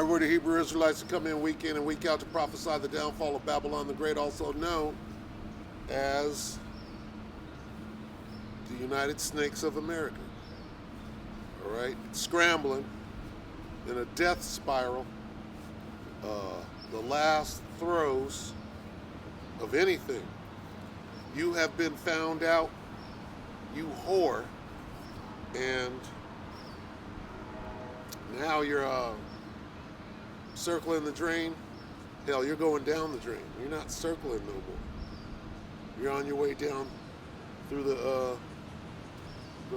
We're the Hebrew Israelites who come in week and week out to prophesy the downfall of Babylon the Great, also known as the United Snakes of America. All right, scrambling in a death spiral, the last throes of anything. You have been found out, you whore, and now you're circling the drain. Hell, you're going down the drain. You're not circling no more. You're on your way down through the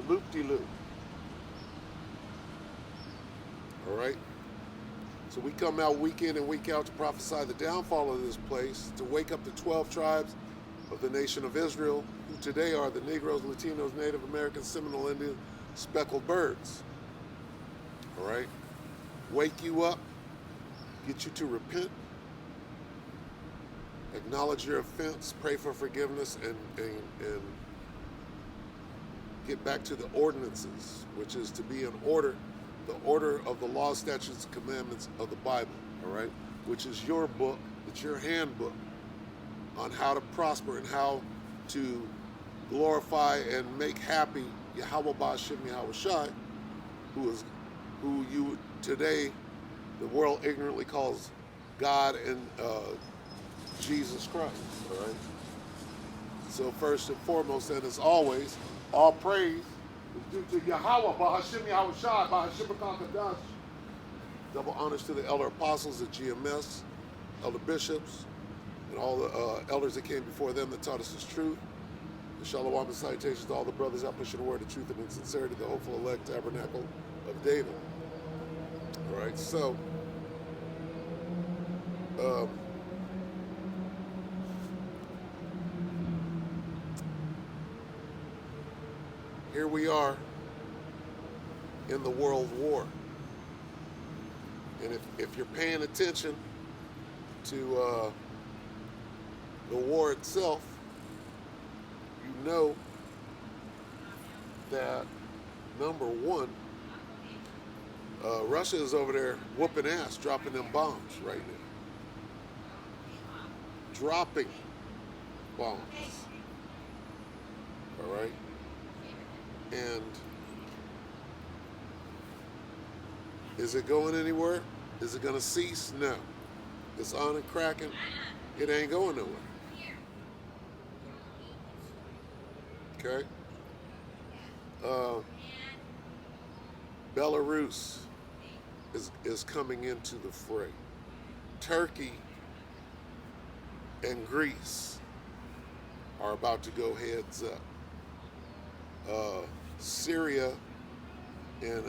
loop-de-loop. All right? So we come out week in and week out to prophesy the downfall of this place, to wake up the 12 tribes of the nation of Israel, who today are the Negroes, Latinos, Native Americans, Seminole Indians, speckled birds. All right? Wake you up, get you to repent, acknowledge your offense, pray for forgiveness, and get back to the ordinances, which is to be in order, the order of the law, statutes, and commandments of the Bible, all right? Which is your book, it's your handbook on how to prosper and how to glorify and make happy Yahweh Ba'ashem Yahweh Shai, who you today, the world ignorantly calls God and Jesus Christ, all right? So first and foremost, and as always, all praise is due to Yahweh, Ba'ashem Yahweh Shai, Ba'ashem HaKadosh. Double honors to the elder apostles, the GMS, elder bishops, and all the elders that came before them that taught us this truth. And shalom and salutations to all the brothers out pushing the word of truth and in sincerity, the hopeful elect tabernacle of David. All right, so here we are in the world war. And if you're paying attention to the war itself, you know that, number one, Russia is over there whooping ass, dropping them bombs right now. Dropping bombs. All right? And is it going anywhere? Is it going to cease? No. It's on and cracking. It ain't going nowhere. Okay? Belarus is coming into the fray. Turkey and Greece are about to go heads up. Syria and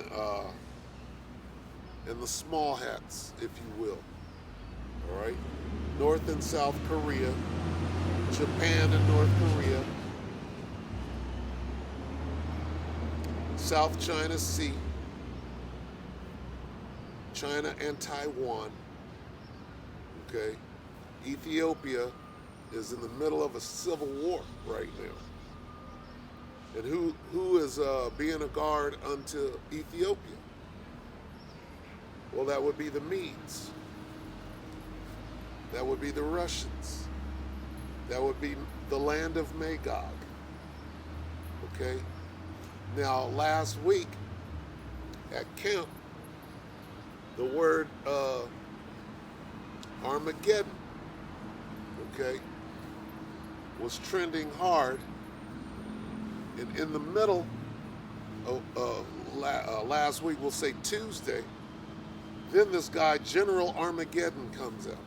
the small hats, if you will. All right? North and South Korea, Japan and North Korea, South China Sea, China and Taiwan. Okay? Ethiopia is in the middle of a civil war right now. And who is being a guard unto Ethiopia? Well, that would be the Medes. That would be the Russians. That would be the land of Magog. Okay? Now, last week at camp, the word Armageddon, okay, was trending hard. And in the middle of last week, we'll say Tuesday, then this guy, General Armageddon, comes out.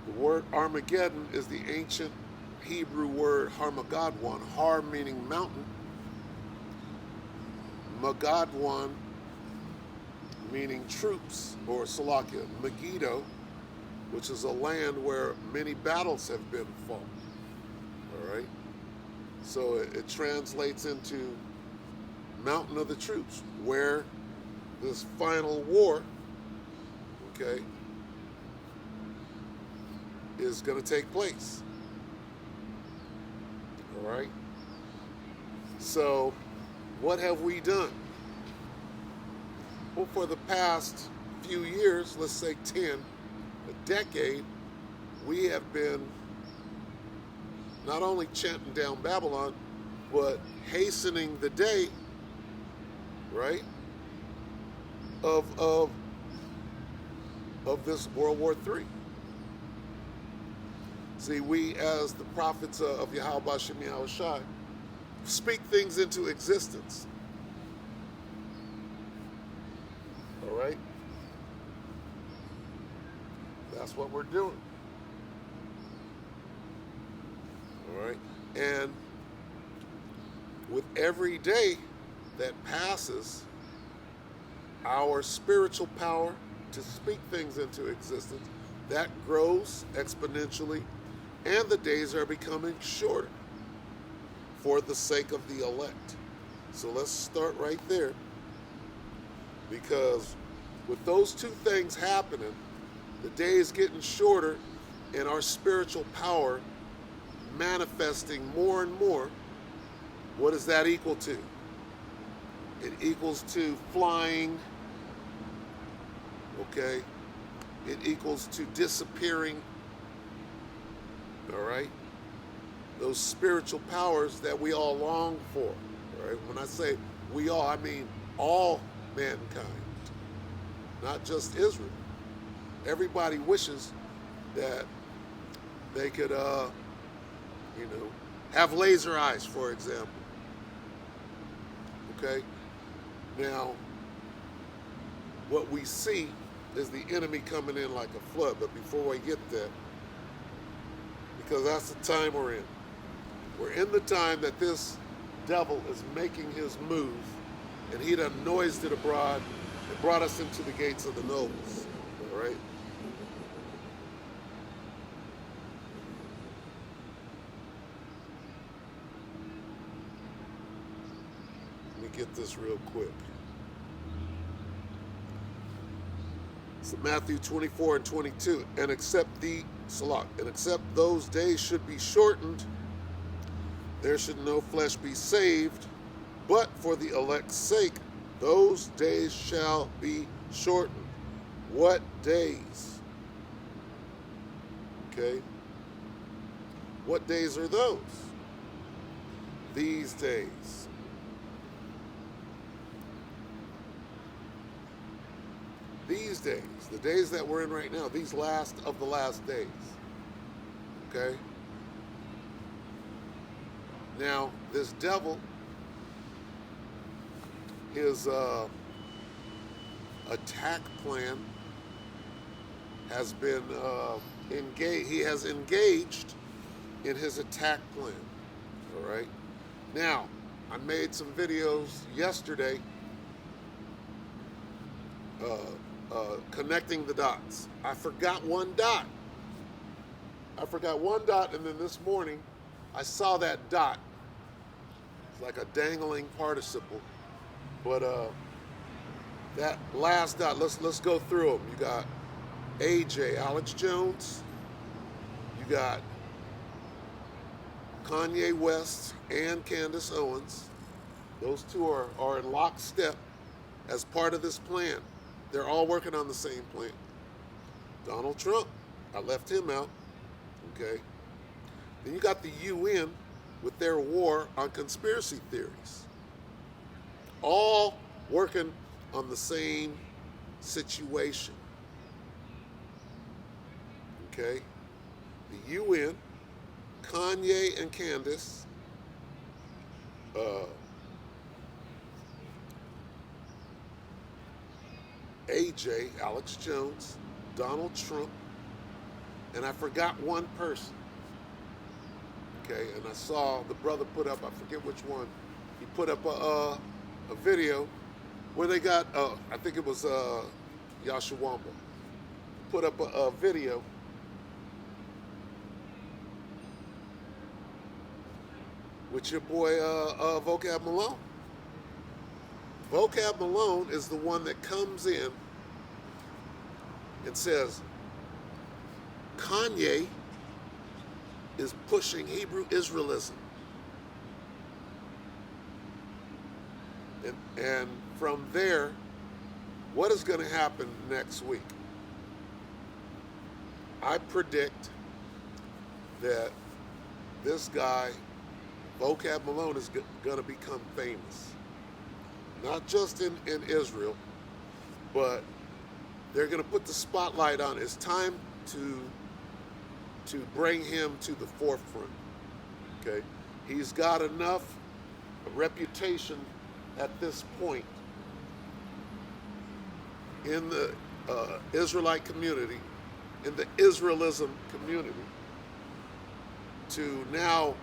The word Armageddon is the ancient Hebrew word Harmagadwan, Har meaning mountain, Magadwan meaning troops, or Salakia, Megiddo, which is a land where many battles have been fought. All right? So it translates into mountain of the troops, where this final war, okay, is going to take place. All right? So, what have we done? Well, for the past few years, let's say 10, a decade, we have been not only chanting down Babylon, but hastening the day, right, of this World War III. See, we as the prophets of Yahweh Bashem Yahushai speak things into existence. All right? That's what we're doing. All right? And with every day that passes, our spiritual power to speak things into existence, that grows exponentially, and the days are becoming shorter for the sake of the elect. So let's start right there, because with those two things happening, the day is getting shorter and our spiritual power manifesting more and more. What does that equal to? It equals to flying, okay? It equals to disappearing, all right? Those spiritual powers that we all long for, all right? When I say we all, I mean all mankind, not just Israel. Everybody wishes that they could, have laser eyes, for example. Okay? Now, what we see is the enemy coming in like a flood. But before we get there, because that's the time we're in. We're in the time that this devil is making his move, and he done noised it abroad and brought us into the gates of the nobles. All right? Let me get this real quick. So Matthew 24 and 22, and except those days should be shortened, there should no flesh be saved, but for the elect's sake, those days shall be shortened. What days? Okay. What days are those? These days. These days, the days that we're in right now, these last of the last days. Okay? Now, this devil, his attack plan has been engaged. He has engaged in his attack plan. All right? Now, I made some videos yesterday connecting the dots. I forgot one dot, and then this morning I saw that dot. It's like a dangling participle, but that last dot. Let's go through them. You got AJ, Alex Jones. You got Kanye West and Candace Owens. Those two are in lockstep as part of this plan. They're all working on the same plan. Donald Trump, I left him out, okay? Then you got the UN with their war on conspiracy theories. All working on the same situation, okay? The UN, Kanye and Candace, AJ, Alex Jones, Donald Trump, and I forgot one person. Okay, and I saw the brother put up, I forget which one, he put up a video where they got, I think it was Yashawamba, put up a video with your boy Vocab Malone. Vocab Malone is the one that comes in and says, Kanye is pushing Hebrew Israelism. And from there, What is going to happen next week? I predict that this guy, Vocab Malone, is going to become famous. Not just in Israel, but they're going to put the spotlight on. It's time to bring him to the forefront. Okay, he's got enough reputation at this point in the Israelite community, in the Israelism community, to now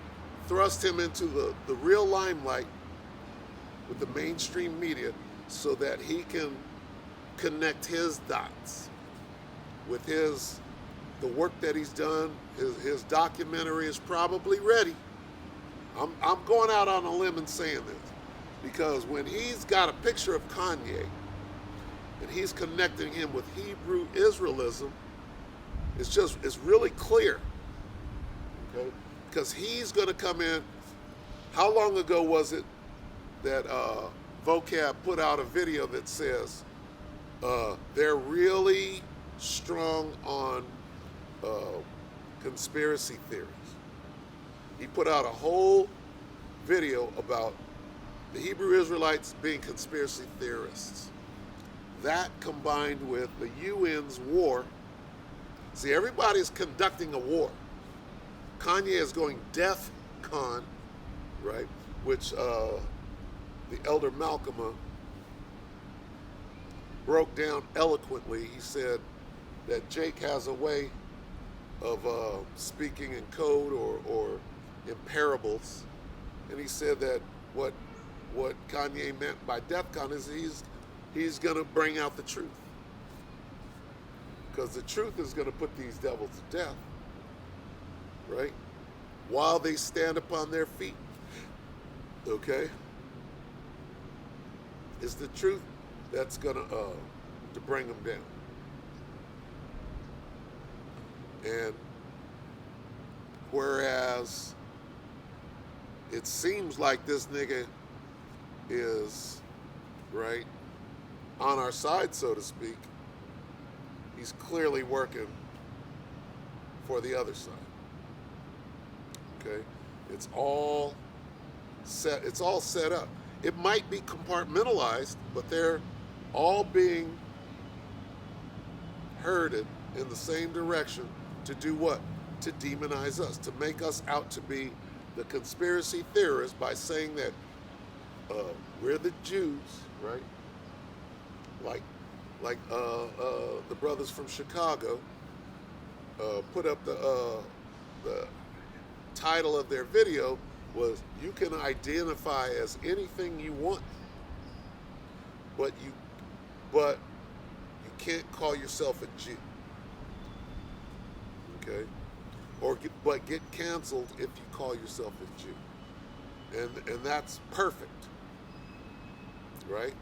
thrust him into the real limelight with the mainstream media so that he can connect his dots with the work that he's done. His documentary is probably ready. I'm going out on a limb and saying this because when he's got a picture of Kanye and he's connecting him with Hebrew Israelism, it's really clear. Okay? Because he's going to come in. How long ago was it that Vocab put out a video that says they're really strong on conspiracy theories? He put out a whole video about the Hebrew Israelites being conspiracy theorists. That combined with the UN's war. See, everybody's conducting a war. Kanye is going DEF CON, right? Which the elder Malcolm broke down eloquently. He said that Jake has a way of speaking in code or in parables, and he said that what Kanye meant by DEF CON is he's going to bring out the truth, because the truth is going to put these devils to death, right? While they stand upon their feet, okay? It's the truth that's going to bring them down. And whereas it seems like this nigga is, right, on our side, so to speak, he's clearly working for the other side. Okay? It's all set up. It might be compartmentalized, but they're all being herded in the same direction to do what? To demonize us, to make us out to be the conspiracy theorists by saying that we're the Jews, right? Like the brothers from Chicago put up the title of their video was, "You can identify as anything you want, but you can't call yourself a Jew." Okay? But get canceled if you call yourself a Jew. And that's perfect. Right?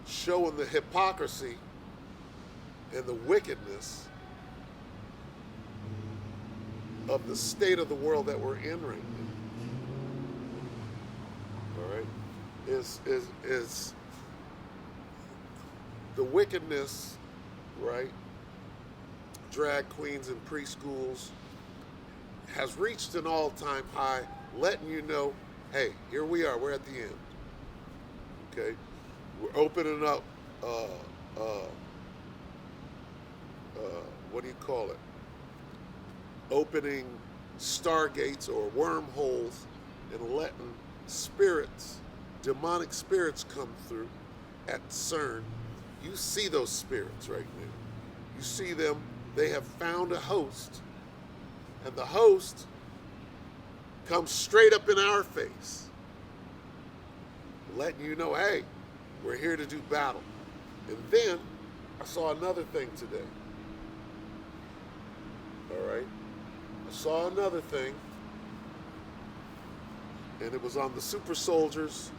Showing the hypocrisy and the wickedness of the state of the world that we're in right now. All right? Is the wickedness, right? Drag queens in preschools has reached an all-time high, letting you know, hey, here we are, we're at the end. Okay? We're opening up, what do you call it? Opening stargates or wormholes and letting spirits, demonic spirits come through at CERN. You see those spirits right now. You see them. They have found a host, and the host comes straight up in our face, letting you know, hey, we're here to do battle. And then I saw another thing today. All right? I saw another thing, and it was on the super soldiers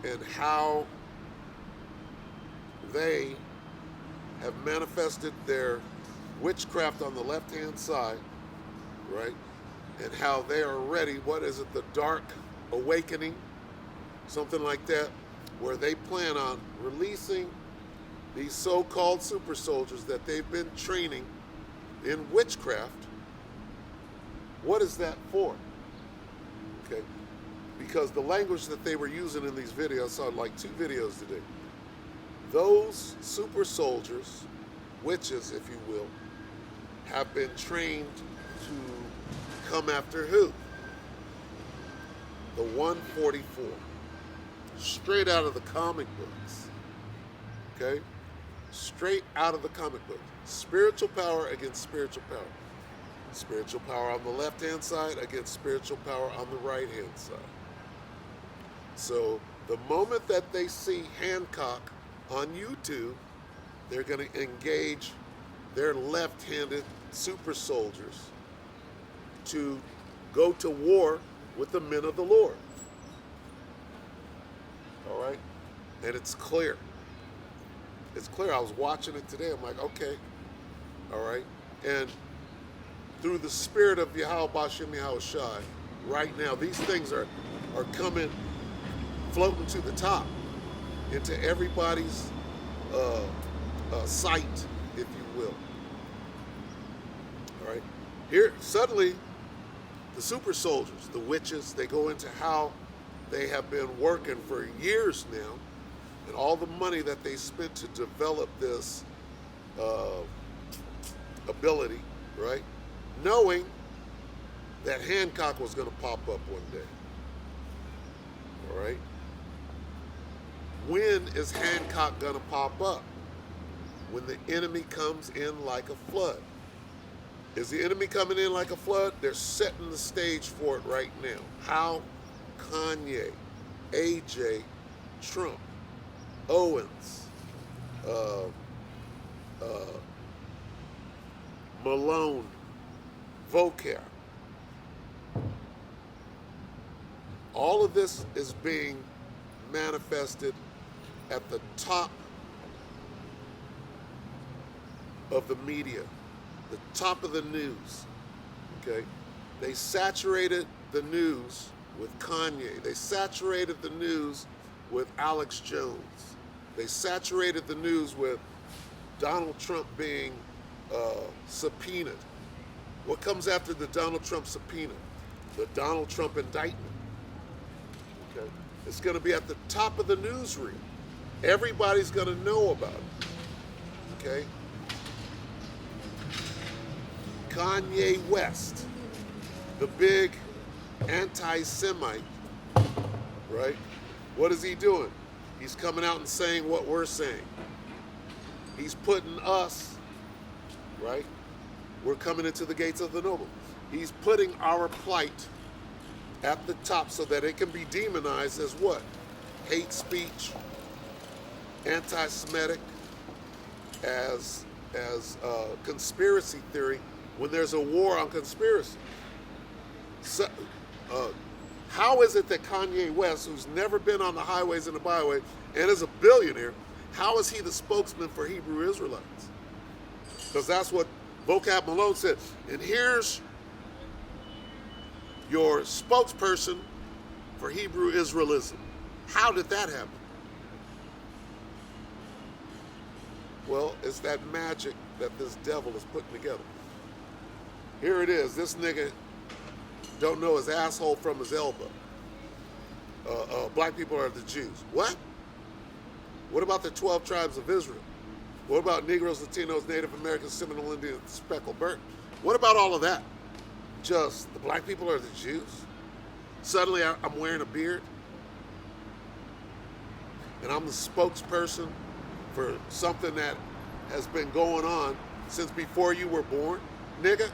and how they have manifested their witchcraft on the left-hand side, right? And how they are ready, what is it, the Dark Awakening, something like that, where they plan on releasing these so-called super soldiers that they've been training in witchcraft, what is that for? Okay, because the language that they were using in these videos, I saw like 2 videos today. Those super soldiers, witches if you will, have been trained to come after who? The 144. Straight out of the comic books. Okay? Straight out of the comic book. Spiritual power against spiritual power. Spiritual power on the left-hand side against spiritual power on the right-hand side. So the moment that they see Hancock on YouTube, they're going to engage their left-handed super soldiers to go to war with the men of the Lord. All right? And it's clear. It's clear. I was watching it today. I'm like, okay. All right? And through the spirit of Yahweh Bashem Yahweh Shai, right now, these things are coming, floating to the top into everybody's sight, if you will. All right? Here, suddenly, the super soldiers, the witches, they go into how they have been working for years now, and all the money that they spent to develop this ability, right? Knowing that Hancock was going to pop up one day. All right? When is Hancock going to pop up? When the enemy comes in like a flood. Is the enemy coming in like a flood? They're setting the stage for it right now. How? Kanye, AJ, Trump, Owens, Malone, Vocare. All of this is being manifested at the top of the media, the top of the news, okay? They saturated the news with Kanye. They saturated the news with Alex Jones. They saturated the news with Donald Trump being subpoenaed. What comes after the Donald Trump subpoena? The Donald Trump indictment. Okay? It's going to be at the top of the newsreel. Everybody's going to know about it. Okay? Kanye West, the big anti-Semite, right? What is he doing? He's coming out and saying what we're saying. He's putting us, right? We're coming into the gates of the noble. He's putting our plight at the top so that it can be demonized as what? Hate speech, anti-Semitic, as conspiracy theory when there's a war on conspiracy. So, how is it that Kanye West, who's never been on the highways and the byway and is a billionaire, how is he the spokesman for Hebrew Israelites? Because that's what Vocab Malone said. And here's your spokesperson for Hebrew Israelism. How did that happen? Well, it's that magic that this devil is putting together. Here it is. This nigga don't know his asshole from his elbow. Black people are the Jews. What? What about the 12 tribes of Israel? What about Negroes, Latinos, Native Americans, Seminole Indians, Speckled Bird? What about all of that? Just the black people are the Jews? Suddenly I'm wearing a beard? And I'm the spokesperson for something that has been going on since before you were born? Nigga?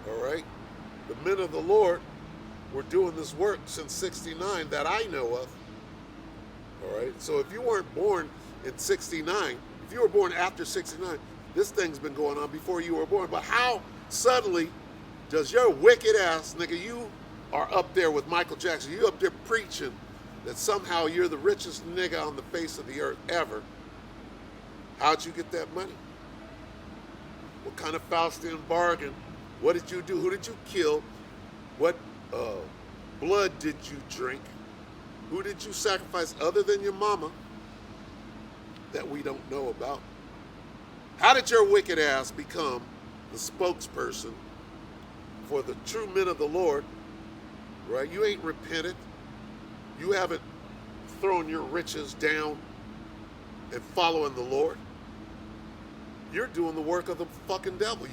All right? The men of the Lord were doing this work since 69 that I know of. All right? So if you weren't born in 69, if you were born after 69, this thing's been going on before you were born. But how suddenly does your wicked ass, nigga, you are up there with Michael Jackson, you up there preaching that somehow you're the richest nigga on the face of the earth ever. How'd you get that money? What kind of Faustian bargain? What did you do? Who did you kill? What uh, blood did you drink? Who did you sacrifice other than your mama that we don't know about? How did your wicked ass become the spokesperson for the true men of the Lord? Right? You ain't repented. You haven't thrown your riches down and following the Lord. You're doing the work of the fucking devil.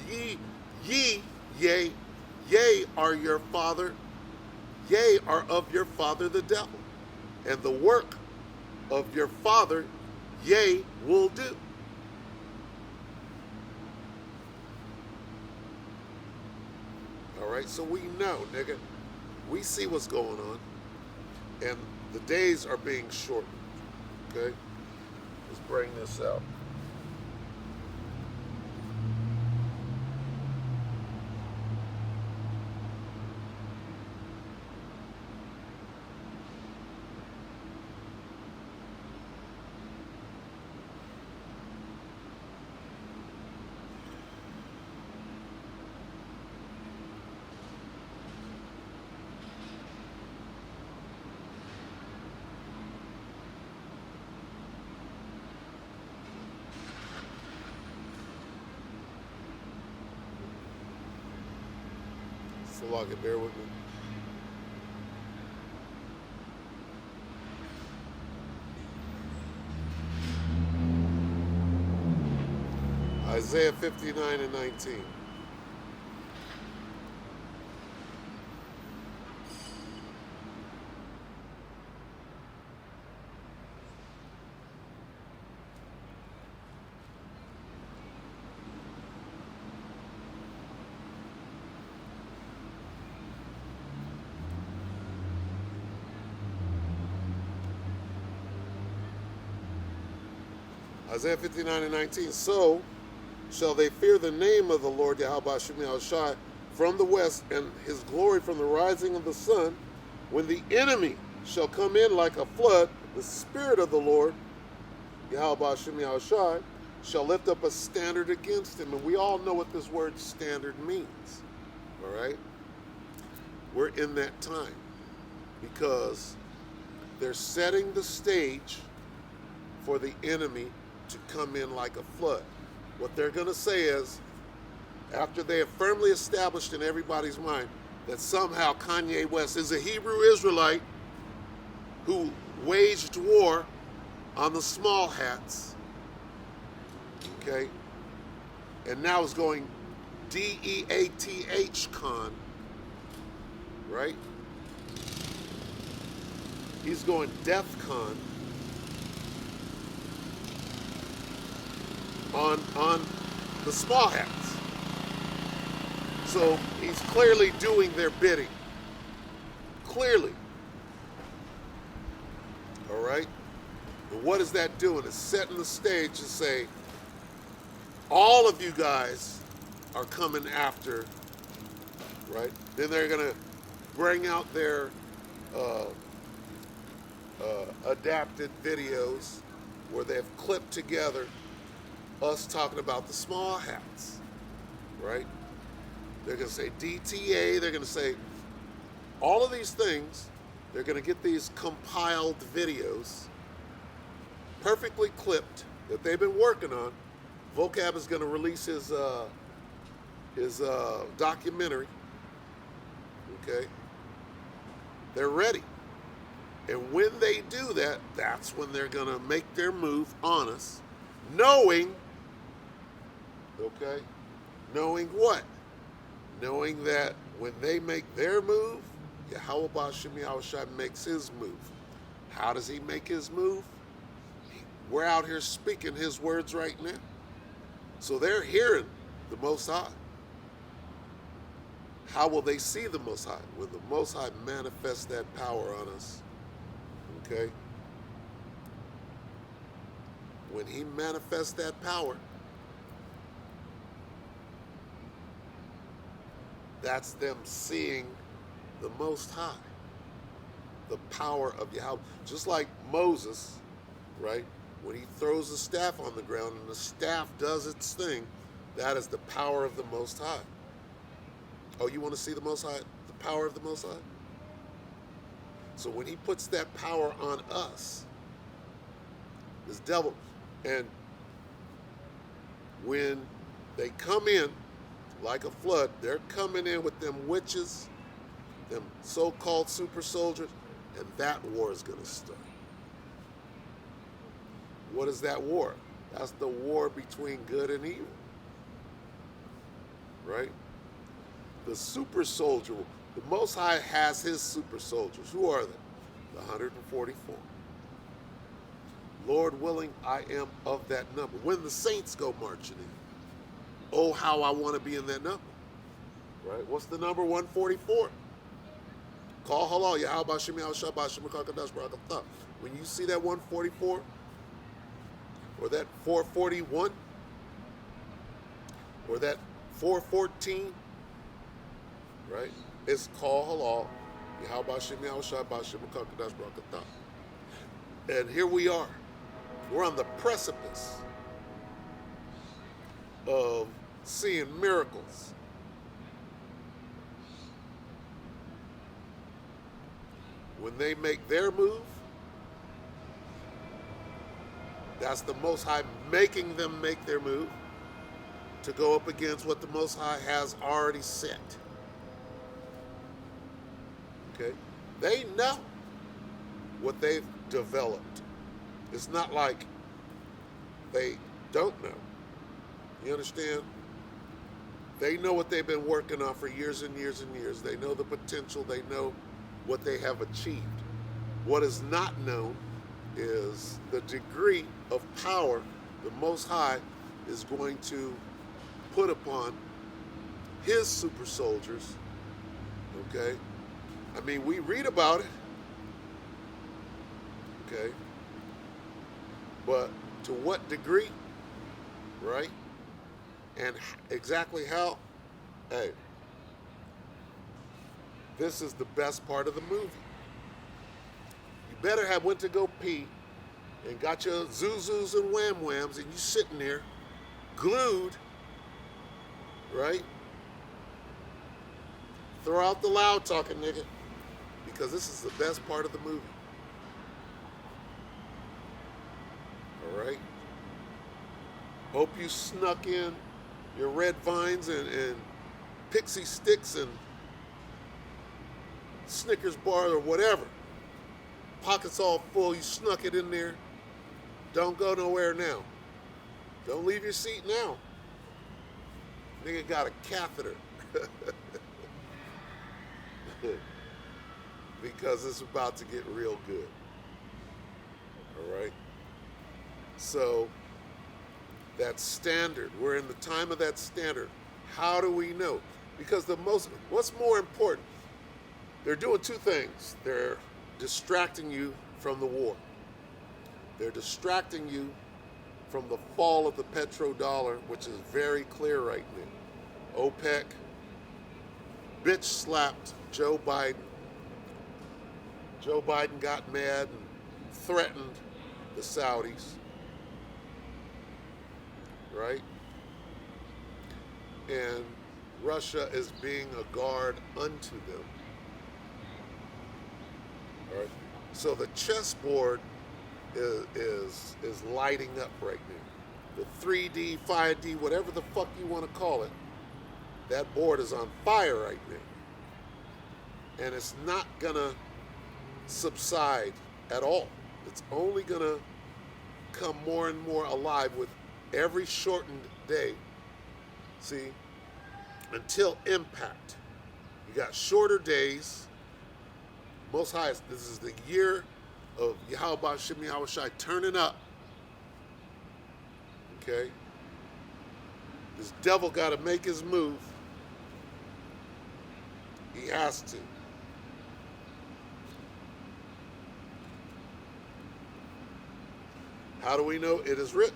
Yea, are your father. Yea, are of your father the devil. And the work of your father, yea, will do. All right, so we know, nigga. We see what's going on. And the days are being shortened. Okay? Let's bring this out. So long, bear with me. Isaiah 59 and 19. Isaiah 59 and 19. So shall they fear the name of the Lord Yahweh Shem Shai from the west, and his glory from the rising of the sun. When the enemy shall come in like a flood, the Spirit of the Lord Yahweh Shem Shai shall lift up a standard against him. And we all know what this word standard means. All right? We're in that time because they're setting the stage for the enemy to come in like a flood. What they're going to say is, after they have firmly established in everybody's mind that somehow Kanye West is a Hebrew Israelite who waged war on the small hats, okay, and now is going DEATH con, right? He's going DEF CON on the small hats. So he's clearly doing their bidding. Clearly. All right? And what is that doing? It's setting the stage to say, all of you guys are coming after, right? Then they're going to bring out their adapted videos where they've clipped together us talking about the small hats, right? They're going to say DTA. They're going to say all of these things. They're going to get these compiled videos, perfectly clipped, that they've been working on. Vocab is going to release his documentary. Okay? They're ready. And when they do that, that's when they're going to make their move on us, knowing, okay, knowing what? Knowing that when they make their move, Yahweh Shem Shai makes his move. How does he make his move? We're out here speaking his words right now. So they're hearing the Most High. How will they see the Most High? When the Most High manifests that power on us. Okay? When he manifests that power, that's them seeing the Most High. The power of Yahweh. Just like Moses, right? When he throws the staff on the ground and the staff does its thing, that is the power of the Most High. Oh, you want to see the Most High? The power of the Most High? So when he puts that power on us, this devil, and when they come in like a flood, they're coming in with them witches, them so-called super soldiers, and that war is going to start. What is that war? That's the war between good and evil, right? The super soldier, the Most High has his super soldiers. Who are they? The 144. Lord willing, I am of that number. When the saints go marching in, oh, how I want to be in that number, right? What's the number? 144. Call halal, Yahweh Shemi al Shabbat Shemakakadash Barakatah. When you see that 144 or that 441 or that 414, right? It's call halal, Yahweh Shemi al Shabbat Shemakakadash Barakatah. And here we are. We're on the precipice of seeing miracles. When they make their move, that's the Most High making them make their move to go up against what the Most High has already set. Okay? They know what they've developed. It's not like they don't know. You understand? They know what they've been working on for years and years and years. They know the potential. They know what they have achieved. What is not known is the degree of power the Most High is going to put upon his super soldiers. Okay? I mean, we read about it. Okay? But to what degree, right? And exactly how? Hey, this is the best part of the movie. You better have went to go pee and got your zuzus and wham-whams and you sitting there glued, right? Throw out the loud talking, nigga, because this is the best part of the movie. All right? Hope you snuck in your red vines and pixie sticks and Snickers bar or whatever. Pockets all full, you snuck it in there. Don't go nowhere now. Don't leave your seat now. Nigga got a catheter. Because it's about to get real good. All right? So, that standard, we're in the time of that standard. How do we know? Because what's more important? They're doing two things. They're distracting you from the war. They're distracting you from the fall of the petrodollar, which is very clear right now. OPEC bitch slapped Joe Biden. Joe Biden got mad and threatened the Saudis. Right? And Russia is being a guard unto them. All right? So the chessboard is lighting up right now. The 3D, 5D, whatever the fuck you want to call it, that board is on fire right now. And it's not gonna subside at all. It's only gonna come more and more alive with every shortened day, see, until impact. You got shorter days. Most High, this is the year of Yahweh Shemi Yahushai turning up. Okay? This devil got to make his move. He has to. How do we know? It is written.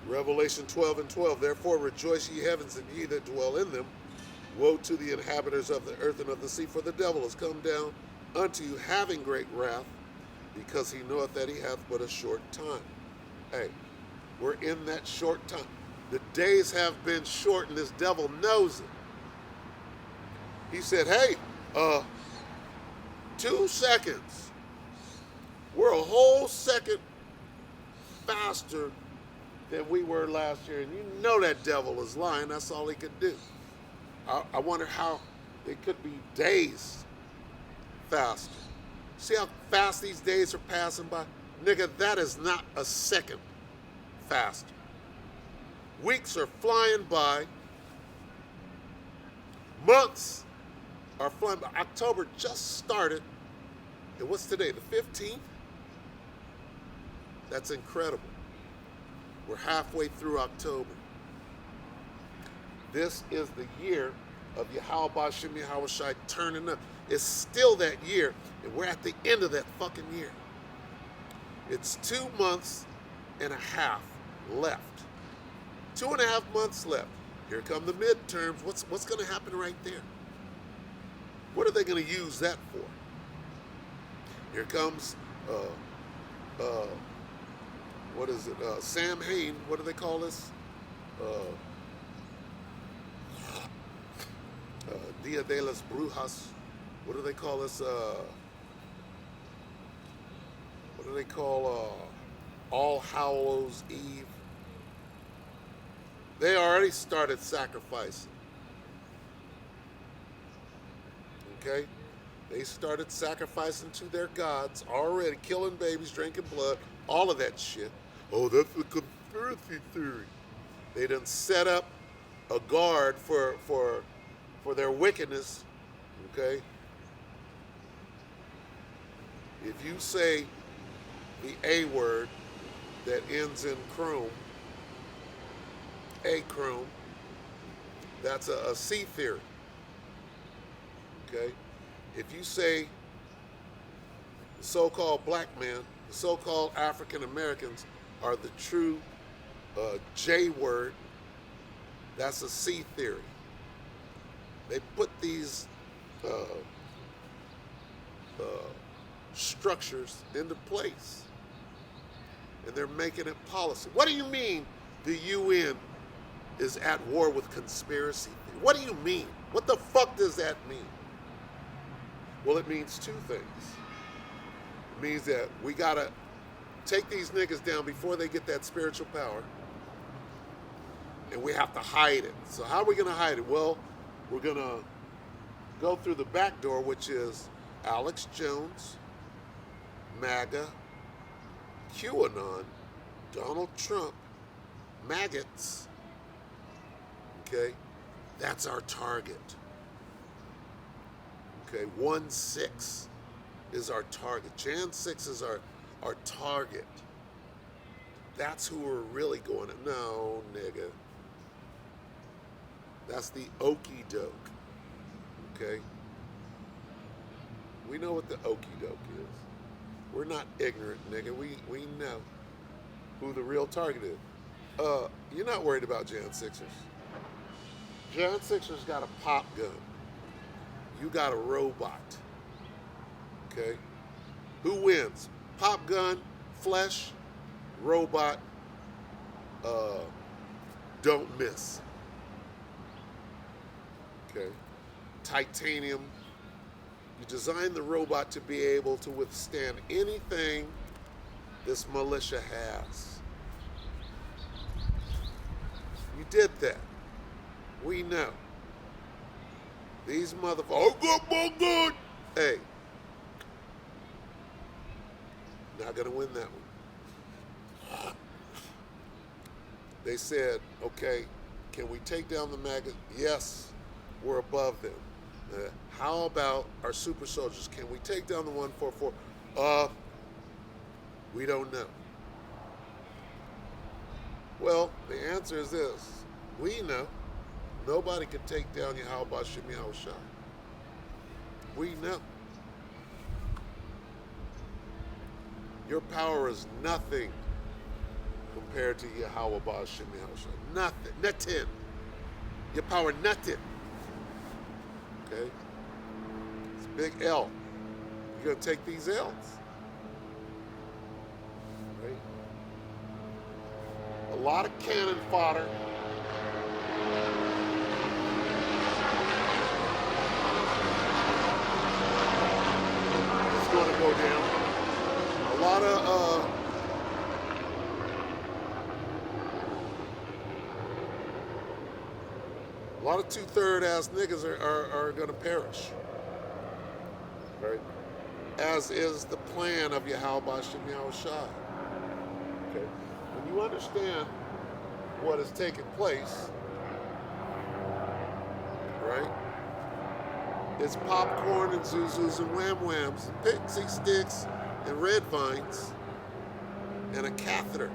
Revelation 12:12. Therefore rejoice, ye heavens, and ye that dwell in them. Woe to the inhabitants of the earth and of the sea, for the devil is come down unto you, having great wrath, because he knoweth that he hath but a short time. Hey, we're in that short time. The days have been short, and this devil knows it. He said, hey, 2 seconds. We're a whole second faster than we were last year. And you know that devil is lying. That's all he could do. I wonder how it could be days faster. See how fast these days are passing by? Nigga, that is not a second faster. Weeks are flying by. Months are flying by. October just started. And what's today, the 15th? That's incredible. We're halfway through October. This is the year of Yahweh Ba'Shem Yahweh Shai turning up. It's still that year, and we're at the end of that fucking year. It's 2 months and a half left. 2.5 months left. Here come the midterms. What's going to happen right there? What are they going to use that for? Here comes, what is it? Sam Hain. What do they call this? Dia de las Brujas. What do they call this? What do they call All Hallows Eve? They already started sacrificing. Okay? They started sacrificing to their gods already, killing babies, drinking blood, all of that shit. Oh, that's a conspiracy theory. They done set up a guard for their wickedness. Okay? If you say the A word that ends in chrome, achrome, that's a C theory. Okay? If you say the so-called black man, the so-called African Americans are the true J word, that's a C theory. They put these structures into place, and they're making it policy. What do you mean the UN is at war with conspiracy theory? What do you mean? What the fuck does that mean? Well, it means 2 things. It means that we gotta take these niggas down before they get that spiritual power, and we have to hide it. So how are we gonna hide it? Well, we're gonna go through the back door, which is Alex Jones, MAGA, QAnon, Donald Trump, maggots. Okay, that's our target. Okay, 1-6 is our target. Jan 6 is our target. That's who we're really going at. No, nigga. That's the okey doke. Okay? We know what the okey doke is. We're not ignorant, nigga. We know who the real target is. You're not worried about Jan 6ers. Jan 6ers got a pop gun. You got a robot. Okay? Who wins? Pop gun, flesh, robot, don't miss. Okay? Titanium. You design the robot to be able to withstand anything this militia has. You did that. We know. These motherfuckers, oh, good. Hey, not gonna win that one. They said, okay, can we take down the MAGA? Yes, we're above them. How about our super soldiers? Can we take down the 144? We don't know. Well, the answer is this. We know. Nobody can take down Yahweh Ba'Shem Yahweh Shai. We know. Your power is nothing compared to Yahweh Ba'Shem Yahweh Shai. Nothing. Nothing. Your power, nothing. Okay? It's a big L. You're going to take these L's. Right? A lot of cannon fodder. go down. A lot of two-third ass niggas are gonna perish. Right? As is the plan of Yahweh Bashem Yahushua. Okay? When you understand what is taking place, right? It's popcorn and zuzus and wham whams and pixie sticks and red vines and a catheter.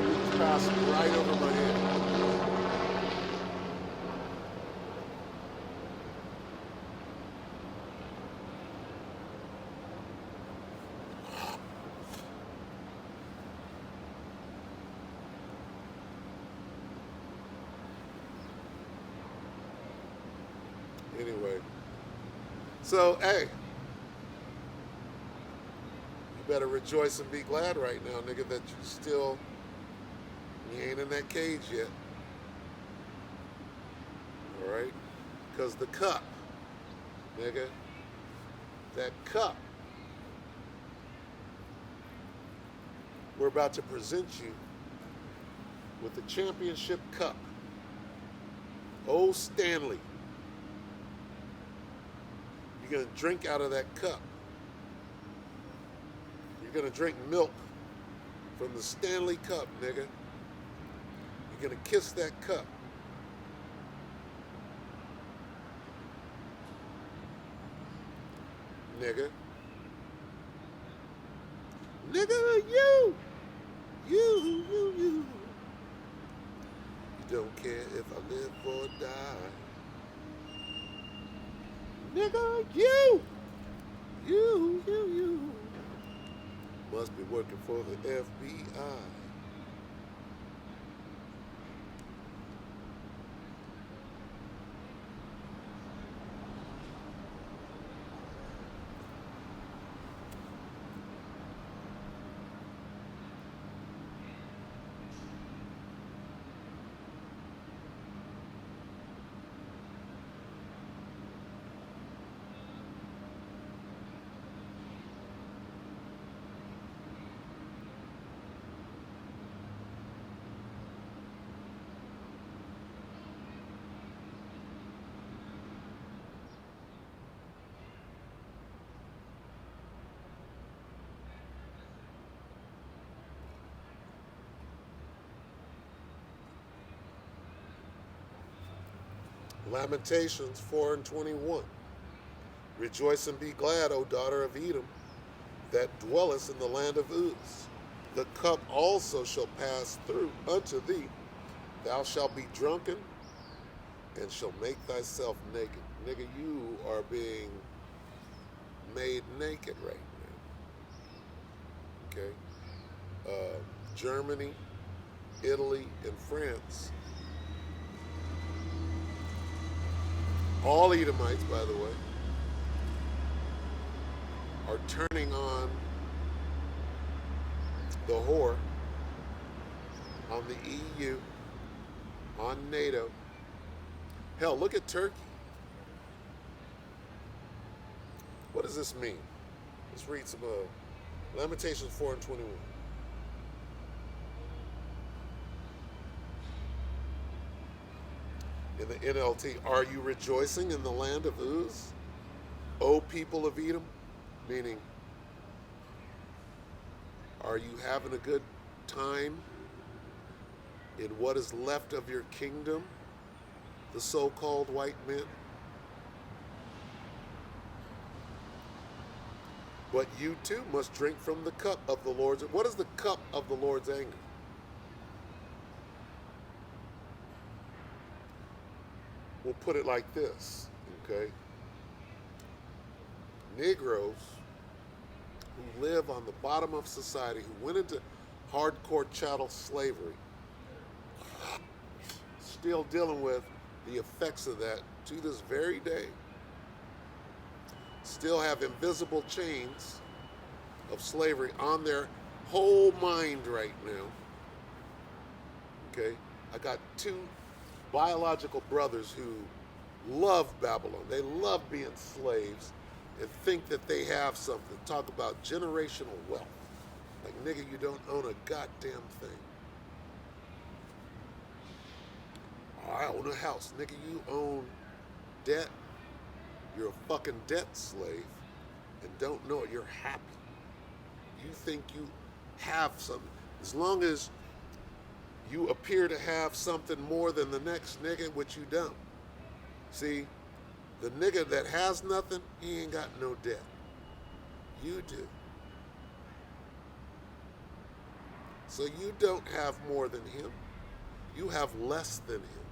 It's passing right over my head. Anyway, so hey, you better rejoice and be glad right now, nigga, that you ain't in that cage yet. All right? Because the cup, nigga, that cup, we're about to present you with the championship cup. Old Stanley. You're going to drink out of that cup. You're going to drink milk from the Stanley cup, nigga. You're going to kiss that cup. Nigga. Nigga, you. You don't care if I live or die. Nigga, you must be working for the FBI. Lamentations 4:21. Rejoice and be glad, O daughter of Edom, that dwellest in the land of Uz. The cup also shall pass through unto thee. Thou shalt be drunken and shall make thyself naked. Nigga, you are being made naked right now. Okay? Germany, Italy, and France. All Edomites, by the way, are turning on the whore, on the EU, on NATO. Hell, look at Turkey. What does this mean? Let's read some Lamentations 4:21. In the NLT, are you rejoicing in the land of Uz, O people of Edom? Meaning, are you having a good time in what is left of your kingdom, the so-called white men? But you too must drink from the cup of the Lord's. What is the cup of the Lord's anger? We'll put it like this, okay? Negroes who live on the bottom of society, who went into hardcore chattel slavery, still dealing with the effects of that to this very day. Still have invisible chains of slavery on their whole mind right now. Okay? I got two biological brothers who love Babylon. They love being slaves and think that they have something. Talk about generational wealth. Like, nigga, you don't own a goddamn thing. I own a house. Nigga, you own debt. You're a fucking debt slave and don't know it. You're happy. You think you have something. As long as you appear to have something more than the next nigga, which you don't. See, the nigga that has nothing, he ain't got no debt. You do. So you don't have more than him. You have less than him.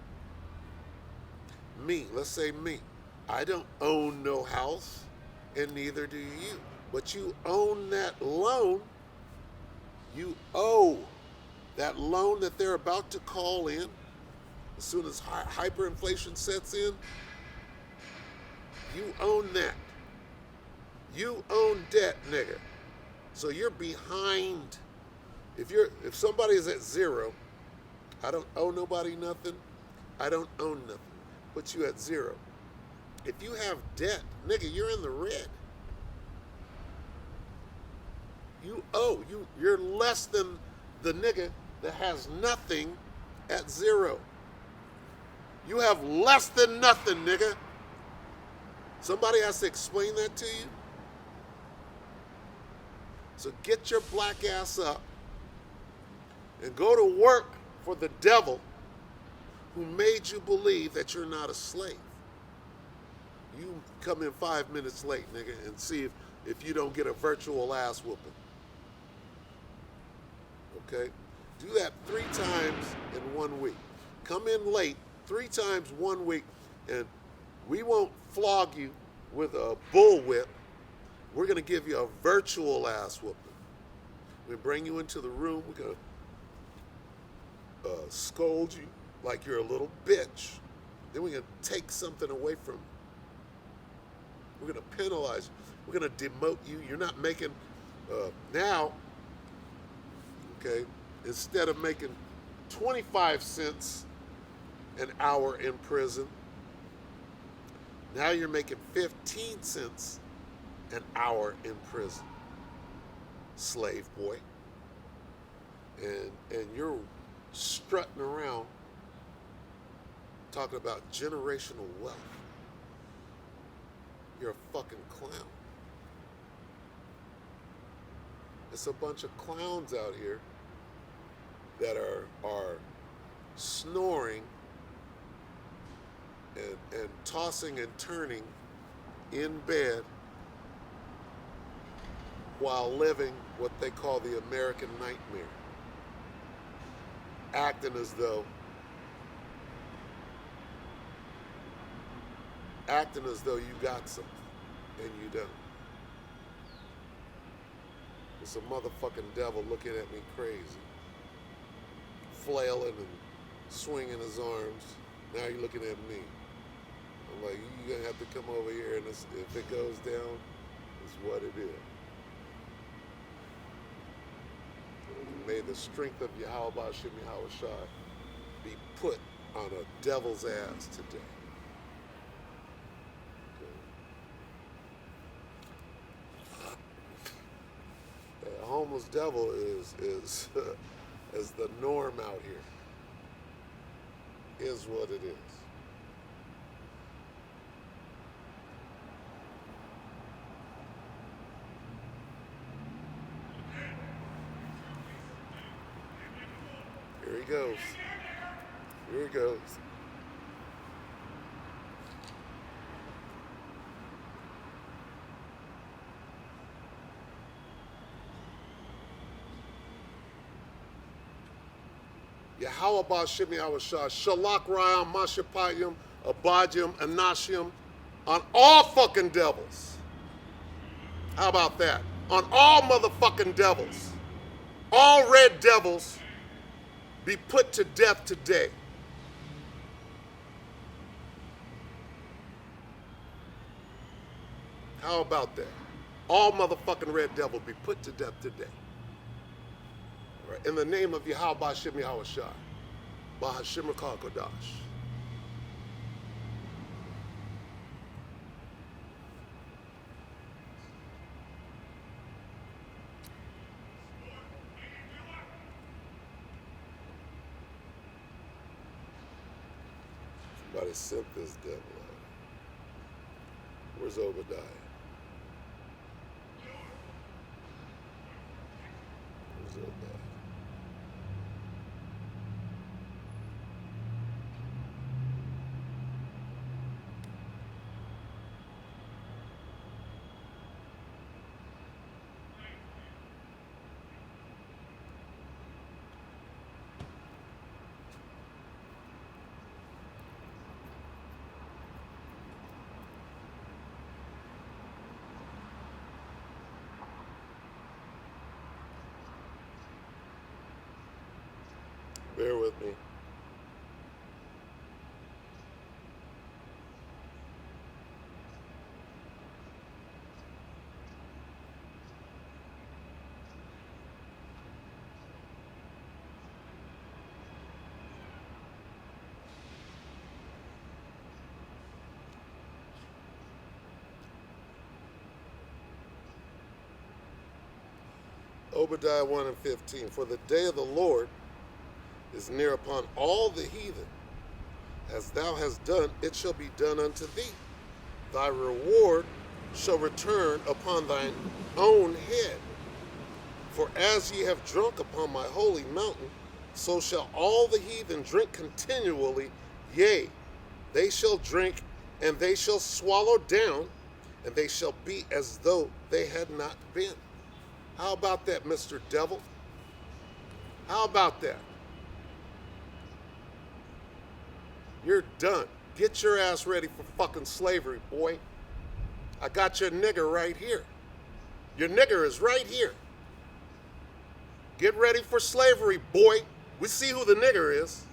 Me, let's say me. I don't own no house, and neither do you. But you own that loan. You owe that loan that they're about to call in. As soon as hyperinflation sets in, you own that. You own debt, nigga. So you're behind. If somebody is at zero, I don't owe nobody nothing. I don't own nothing. Put you at zero. If you have debt, nigga, you're in the red. You owe. You're less than the nigga that has nothing at zero. You have less than nothing, nigga. Somebody has to explain that to you. So get your black ass up and go to work for the devil who made you believe that you're not a slave. You come in 5 minutes late, nigga, and see if you don't get a virtual ass whooping. Okay? Do that 3 times in 1 week. Come in late 3 times 1 week, and we won't flog you with a bullwhip. We're going to give you a virtual ass whooping. We bring you into the room. We're going to scold you like you're a little bitch. Then we're going to take something away from you. We're going to penalize you. We're going to demote you. You're not making, now, okay, instead of making 25 cents an hour in prison, now you're making 15 cents an hour in prison, slave boy. And you're strutting around talking about generational wealth. You're a fucking clown. It's a bunch of clowns out here that are snoring and tossing and turning in bed while living what they call the American nightmare. Acting as though you got something, and you don't. It's a motherfucking devil looking at me crazy, flailing and swinging his arms. Now you're looking at me. I'm like, you're gonna have to come over here, and if it goes down, it's what it is. May the strength of Yahweh Shem Yahweh Shai be put on a devil's ass today. A homeless devil is the norm out here. Is what it is. Here he goes. Here he goes. Yahweh Ba'Shem Yahweh Shah, Shalak Rayam, Mashapayim, Abadium, Anashim, on all fucking devils. How about that? On all motherfucking devils. All red devils be put to death today. How about that? all motherfucking red devil be put to death today. All right. In the name of Yahweh Ba'Shem Yahweh Shai, Ba'Hashem Rakah Kodash. Somebody sent this devil out. Where's Obadiah? Where's Obadiah? Bear with me. Obadiah 1 and 15. For the day of the Lord is near upon all the heathen. As thou hast done, it shall be done unto thee. Thy reward shall return upon thine own head. For as ye have drunk upon my holy mountain, so shall all the heathen drink continually. Yea, they shall drink, and they shall swallow down, and they shall be as though they had not been. How about that, Mr. Devil? How about that? You're done. Get your ass ready for fucking slavery, boy. I got your nigger right here. Your nigger is right here. Get ready for slavery, boy. We see who the nigger is.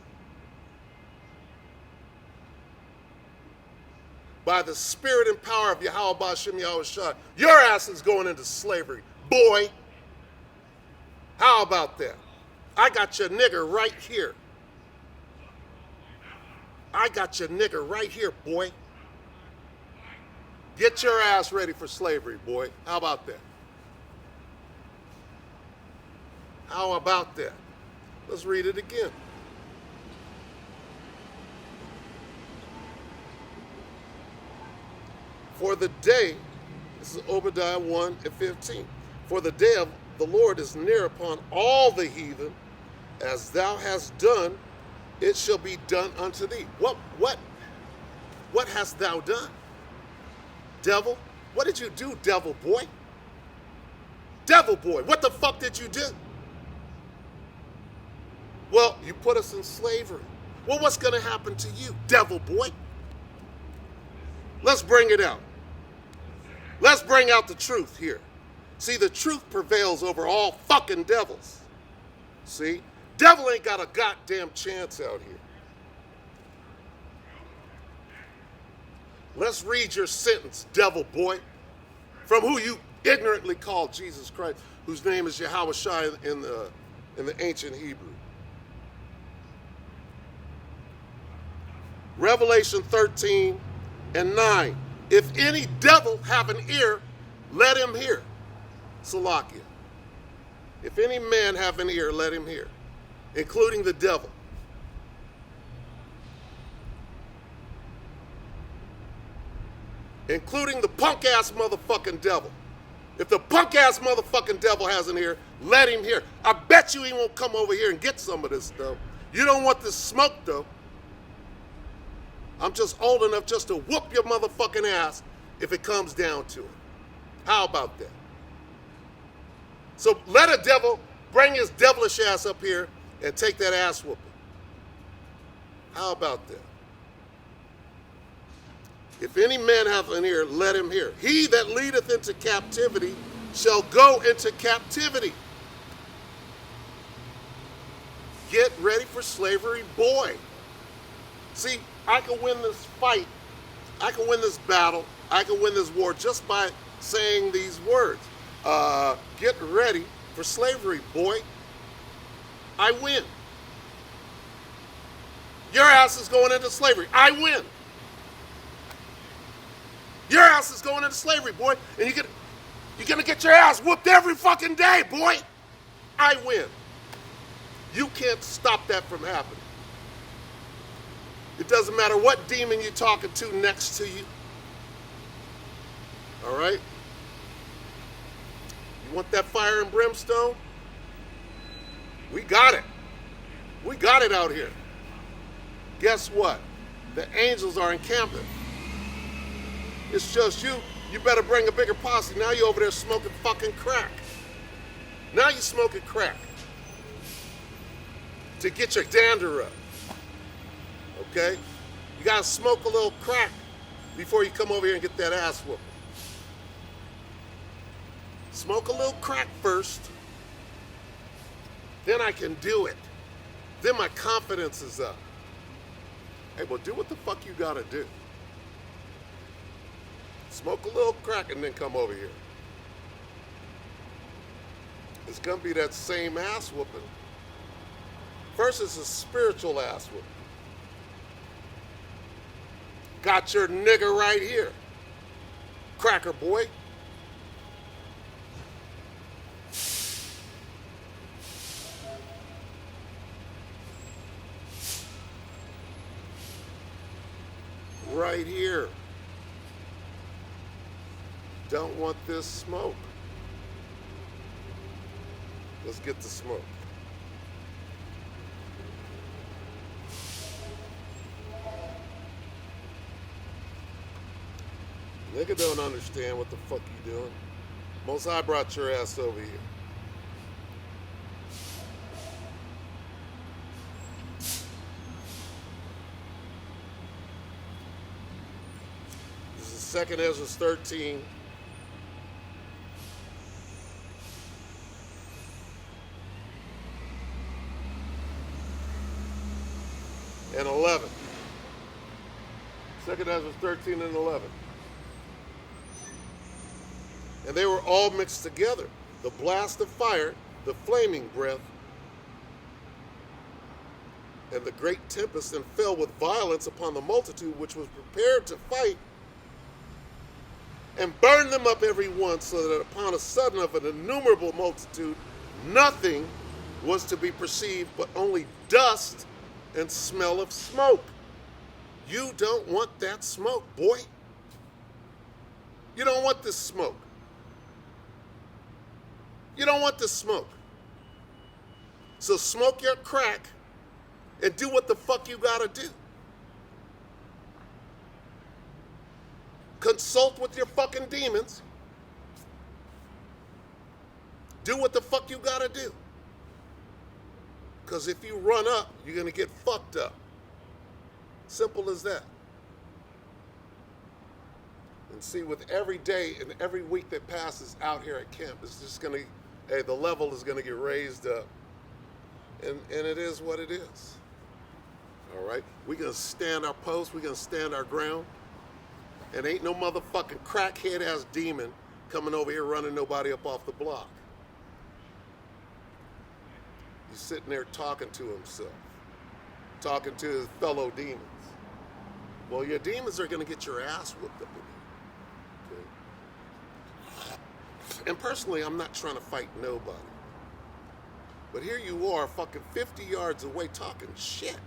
By the spirit and power of Yahweh Ba'Shem Yahweh Shai, your ass is going into slavery, boy. How about that? I got your nigger right here. I got your nigger right here, boy. Get your ass ready for slavery, boy. How about that? How about that? Let's read it again. For the day, this is Obadiah 1 and 15. For the day of the Lord is near upon all the heathen. As thou hast done, it shall be done unto thee. What hast thou done? Devil? What did you do, devil boy? Devil boy, what the fuck did you do? Well, you put us in slavery. Well, what's going to happen to you, devil boy? Let's bring it out. Let's bring out the truth here. See, the truth prevails over all fucking devils. See? Devil ain't got a goddamn chance out here. Let's read your sentence, devil boy, from who you ignorantly called Jesus Christ, whose name is Yahweh Shai in the ancient Hebrew. Revelation 13 and 9. If any devil have an ear, let him hear. Salakia. If any man have an ear, let him hear. Including the devil. Including the punk ass motherfucking devil. If the punk ass motherfucking devil has an ear, let him hear. I bet you he won't come over here and get some of this stuff. You don't want this smoke though. I'm just old enough just to whoop your motherfucking ass if it comes down to it. How about that? So let a devil bring his devilish ass up here and take that ass whooping. How about that? If any man hath an ear, let him hear. He that leadeth into captivity shall go into captivity. Get ready for slavery, boy. See, I can win this fight. I can win this battle. I can win this war just by saying these words. Get ready for slavery, boy. I win. Your ass is going into slavery. I win. Your ass is going into slavery, boy. And you're going to get your ass whooped every fucking day, boy. I win. You can't stop that from happening. It doesn't matter what demon you're talking to next to you. All right? You want that fire and brimstone? We got it. We got it out here. Guess what? The angels are encamping. It's just you. You better bring a bigger posse. Now you're over there smoking fucking crack. Now you're smoking crack to get your dander up. Okay? You gotta smoke a little crack before you come over here and get that ass whooping. Smoke a little crack first. Then I can do it. Then my confidence is up. Hey, well, do what the fuck you gotta do. Smoke a little crack and then come over here. It's gonna be that same ass whooping. First, it's a spiritual ass whooping. Got your nigger right here. Cracker boy. Right here. Don't want this smoke. Let's get the smoke. Nigga don't understand what the fuck you doing. Most High brought your ass over here. This is 2nd Ezra 13. And 11. 2nd Ezra 13 and 11. And they were all mixed together. The blast of fire, the flaming breath, and the great tempest, and fell with violence upon the multitude which was prepared to fight, and burned them up every one, so that upon a sudden of an innumerable multitude, nothing was to be perceived but only dust and smell of smoke. You don't want that smoke, boy. You don't want this smoke. You don't want this smoke. So smoke your crack and do what the fuck you gotta do. Consult with your fucking demons. Do what the fuck you gotta do. Because if you run up, you're gonna get fucked up. Simple as that. And see, with every day and every week that passes out here at camp, it's just gonna, hey, the level is gonna get raised up. And it is what it is. All right? We're gonna stand our post, we're gonna stand our ground. And ain't no motherfucking crackhead ass demon coming over here running nobody up off the block. He's sitting there talking to himself, talking to his fellow demons. Well, your demons are gonna get your ass whooped up in here. Okay? And personally, I'm not trying to fight nobody. But here you are, fucking 50 yards away talking shit.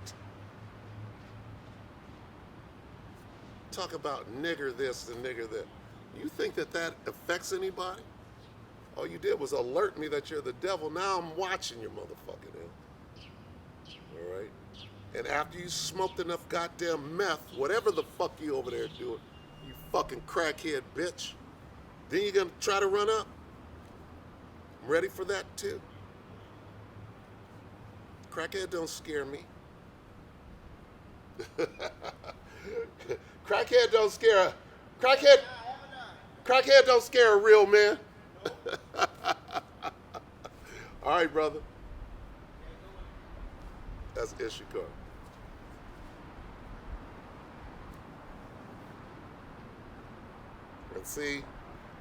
Talk about nigger this and nigger that. You think that that affects anybody? All you did was alert me that you're the devil. Now I'm watching your motherfucking ass. All right? And after you smoked enough goddamn meth, whatever the fuck you over there doing, you fucking crackhead bitch, then you're gonna try to run up? I'm ready for that too. Crackhead don't scare me. Crackhead don't scare a crackhead don't scare a real man. All right, brother. That's Ishikar. And see,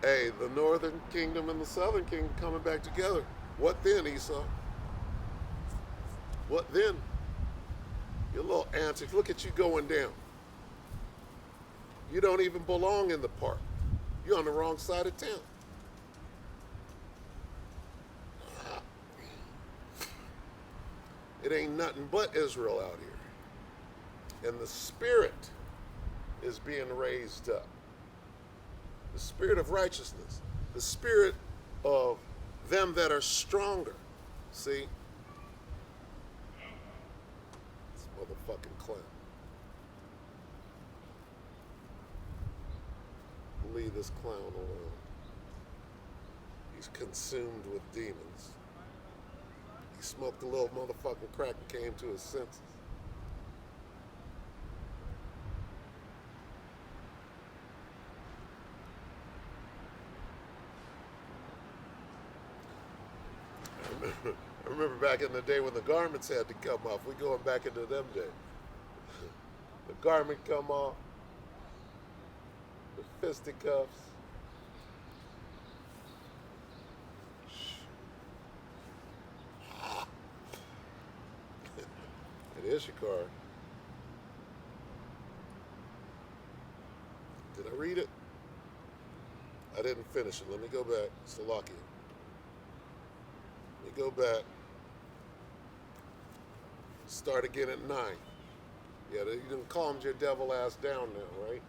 Hey, the northern kingdom and the southern kingdom coming back together. What then, Esau? What then? Your little antics. Look at you going down. You don't even belong in the park. You're on the wrong side of town. It ain't nothing but Israel out here. And the spirit is being raised up. The spirit of righteousness. The spirit of them that are stronger. See? This motherfucking clown. Leave this clown alone. He's consumed with demons. He smoked a little motherfucking crack and came to his senses. I remember back in the day when the garments had to come off. We're going back into them days. The garment come off. The fisticuffs. It is your card. Did I read it? I didn't finish it. Let me go back. Salakia. Let me go back. Start again at 9. Yeah, you done calmed your devil ass down now, right?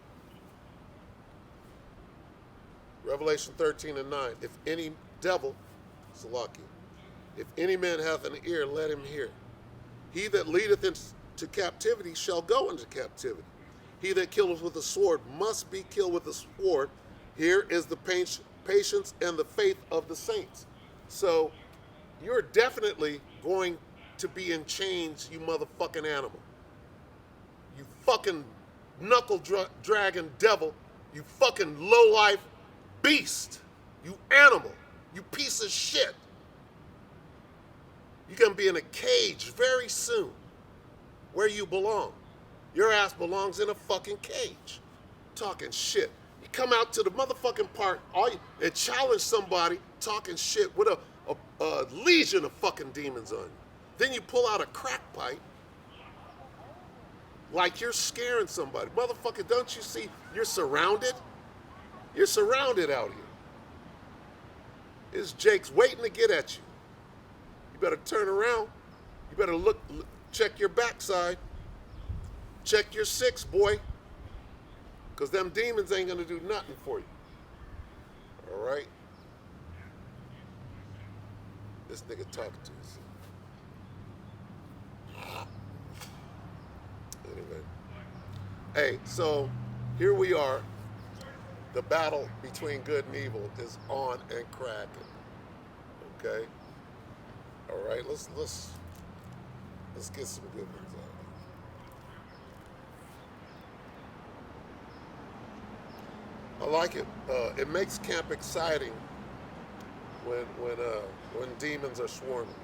Revelation 13 and 9. If any devil, Salakia, if any man hath an ear, let him hear. He that leadeth into captivity shall go into captivity. He that killeth with a sword must be killed with a sword. Here is the patience and the faith of the saints. So you're definitely going to be in chains, you motherfucking animal. You fucking knuckle dragging devil. You fucking lowlife beast. You animal. You piece of shit. You're going to be in a cage very soon where you belong. Your ass belongs in a fucking cage. Talking shit. You come out to the motherfucking park and challenge somebody talking shit with a legion of fucking demons on you. Then you pull out a crack pipe like you're scaring somebody. Motherfucker, don't you see you're surrounded? You're surrounded out here. It's Jake's waiting to get at you. You better turn around. You better look, check your backside. Check your 6, boy. Because them demons ain't going to do nothing for you. All right? This nigga talking to us. Anyway. Hey, so here we are. The battle between good and evil is on and cracking. Okay? All right, let's get some good ones out. I like it. It makes camp exciting when demons are swarming.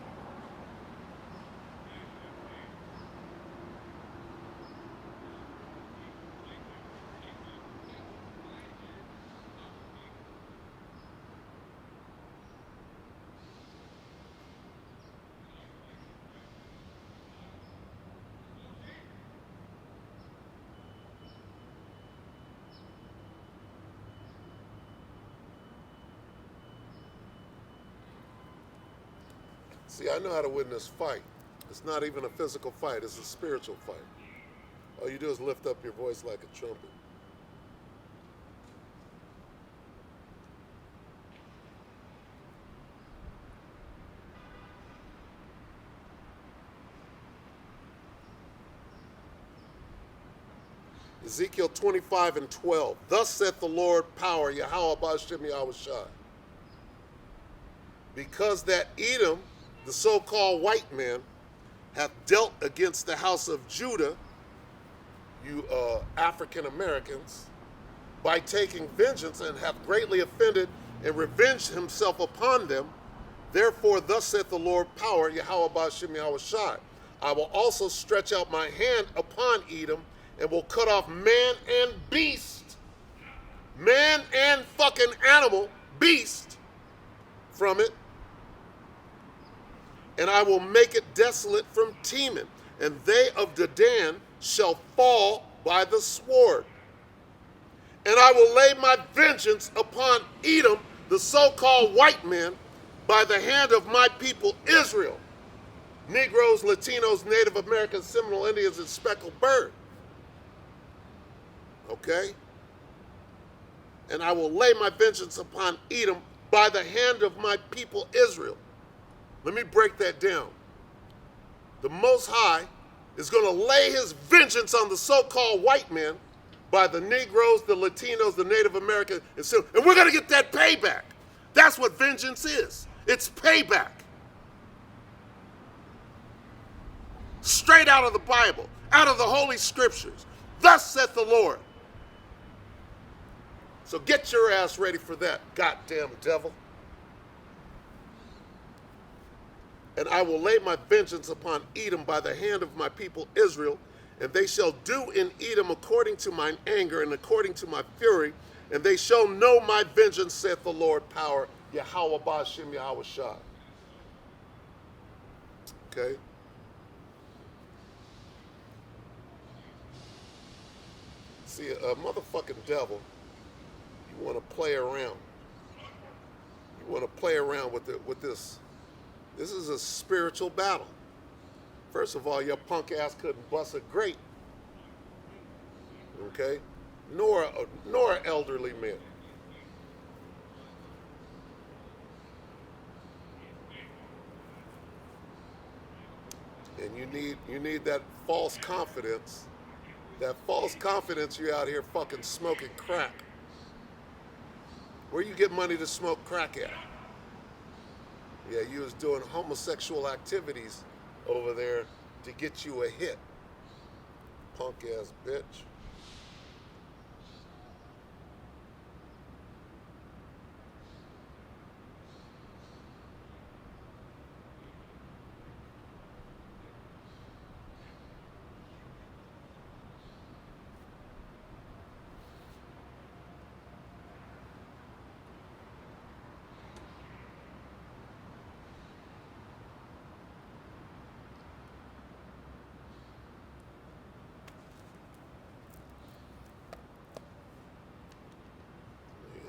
See, I know how to win this fight. It's not even a physical fight, it's a spiritual fight. All you do is lift up your voice like a trumpet. Ezekiel 25 and 12. Thus saith the Lord power, Yahweh Ba'ashem Yahweh Shai. Because that Edom, the so-called white man, hath dealt against the house of Judah, you African Americans, by taking vengeance, and hath greatly offended and revenged himself upon them. Therefore, thus saith the Lord power, Yahweh Ba'ashem Yahweh Shai. I will also stretch out my hand upon Edom, and will cut off man and beast, man and fucking animal, beast from it, and I will make it desolate from Teman, and they of Dedan shall fall by the sword. And I will lay my vengeance upon Edom, the so-called white men, by the hand of my people Israel, Negroes, Latinos, Native Americans, Seminole Indians, and speckled bird. Okay? And I will lay my vengeance upon Edom by the hand of my people Israel. Let me break that down. The Most High is going to lay his vengeance on the so-called white men by the Negroes, the Latinos, the Native Americans, and we're going to get that payback. That's what vengeance is. It's payback. Straight out of the Bible, out of the Holy Scriptures. Thus saith the Lord. So get your ass ready for that, goddamn devil. And I will lay my vengeance upon Edom by the hand of my people Israel, and they shall do in Edom according to mine anger and according to my fury, and they shall know my vengeance, saith the Lord, power, Yahweh Ba'ashem Yahweh Shah. Okay? See, a motherfucking devil, you want to play around. You want to play around with this. This is a spiritual battle. First of all, your punk ass couldn't bust a grape. Okay? Nor elderly men. And you need that false confidence. That false confidence you're out here fucking smoking crack. Where you get money to smoke crack at? Yeah, you was doing homosexual activities over there to get you a hit. Punk ass bitch.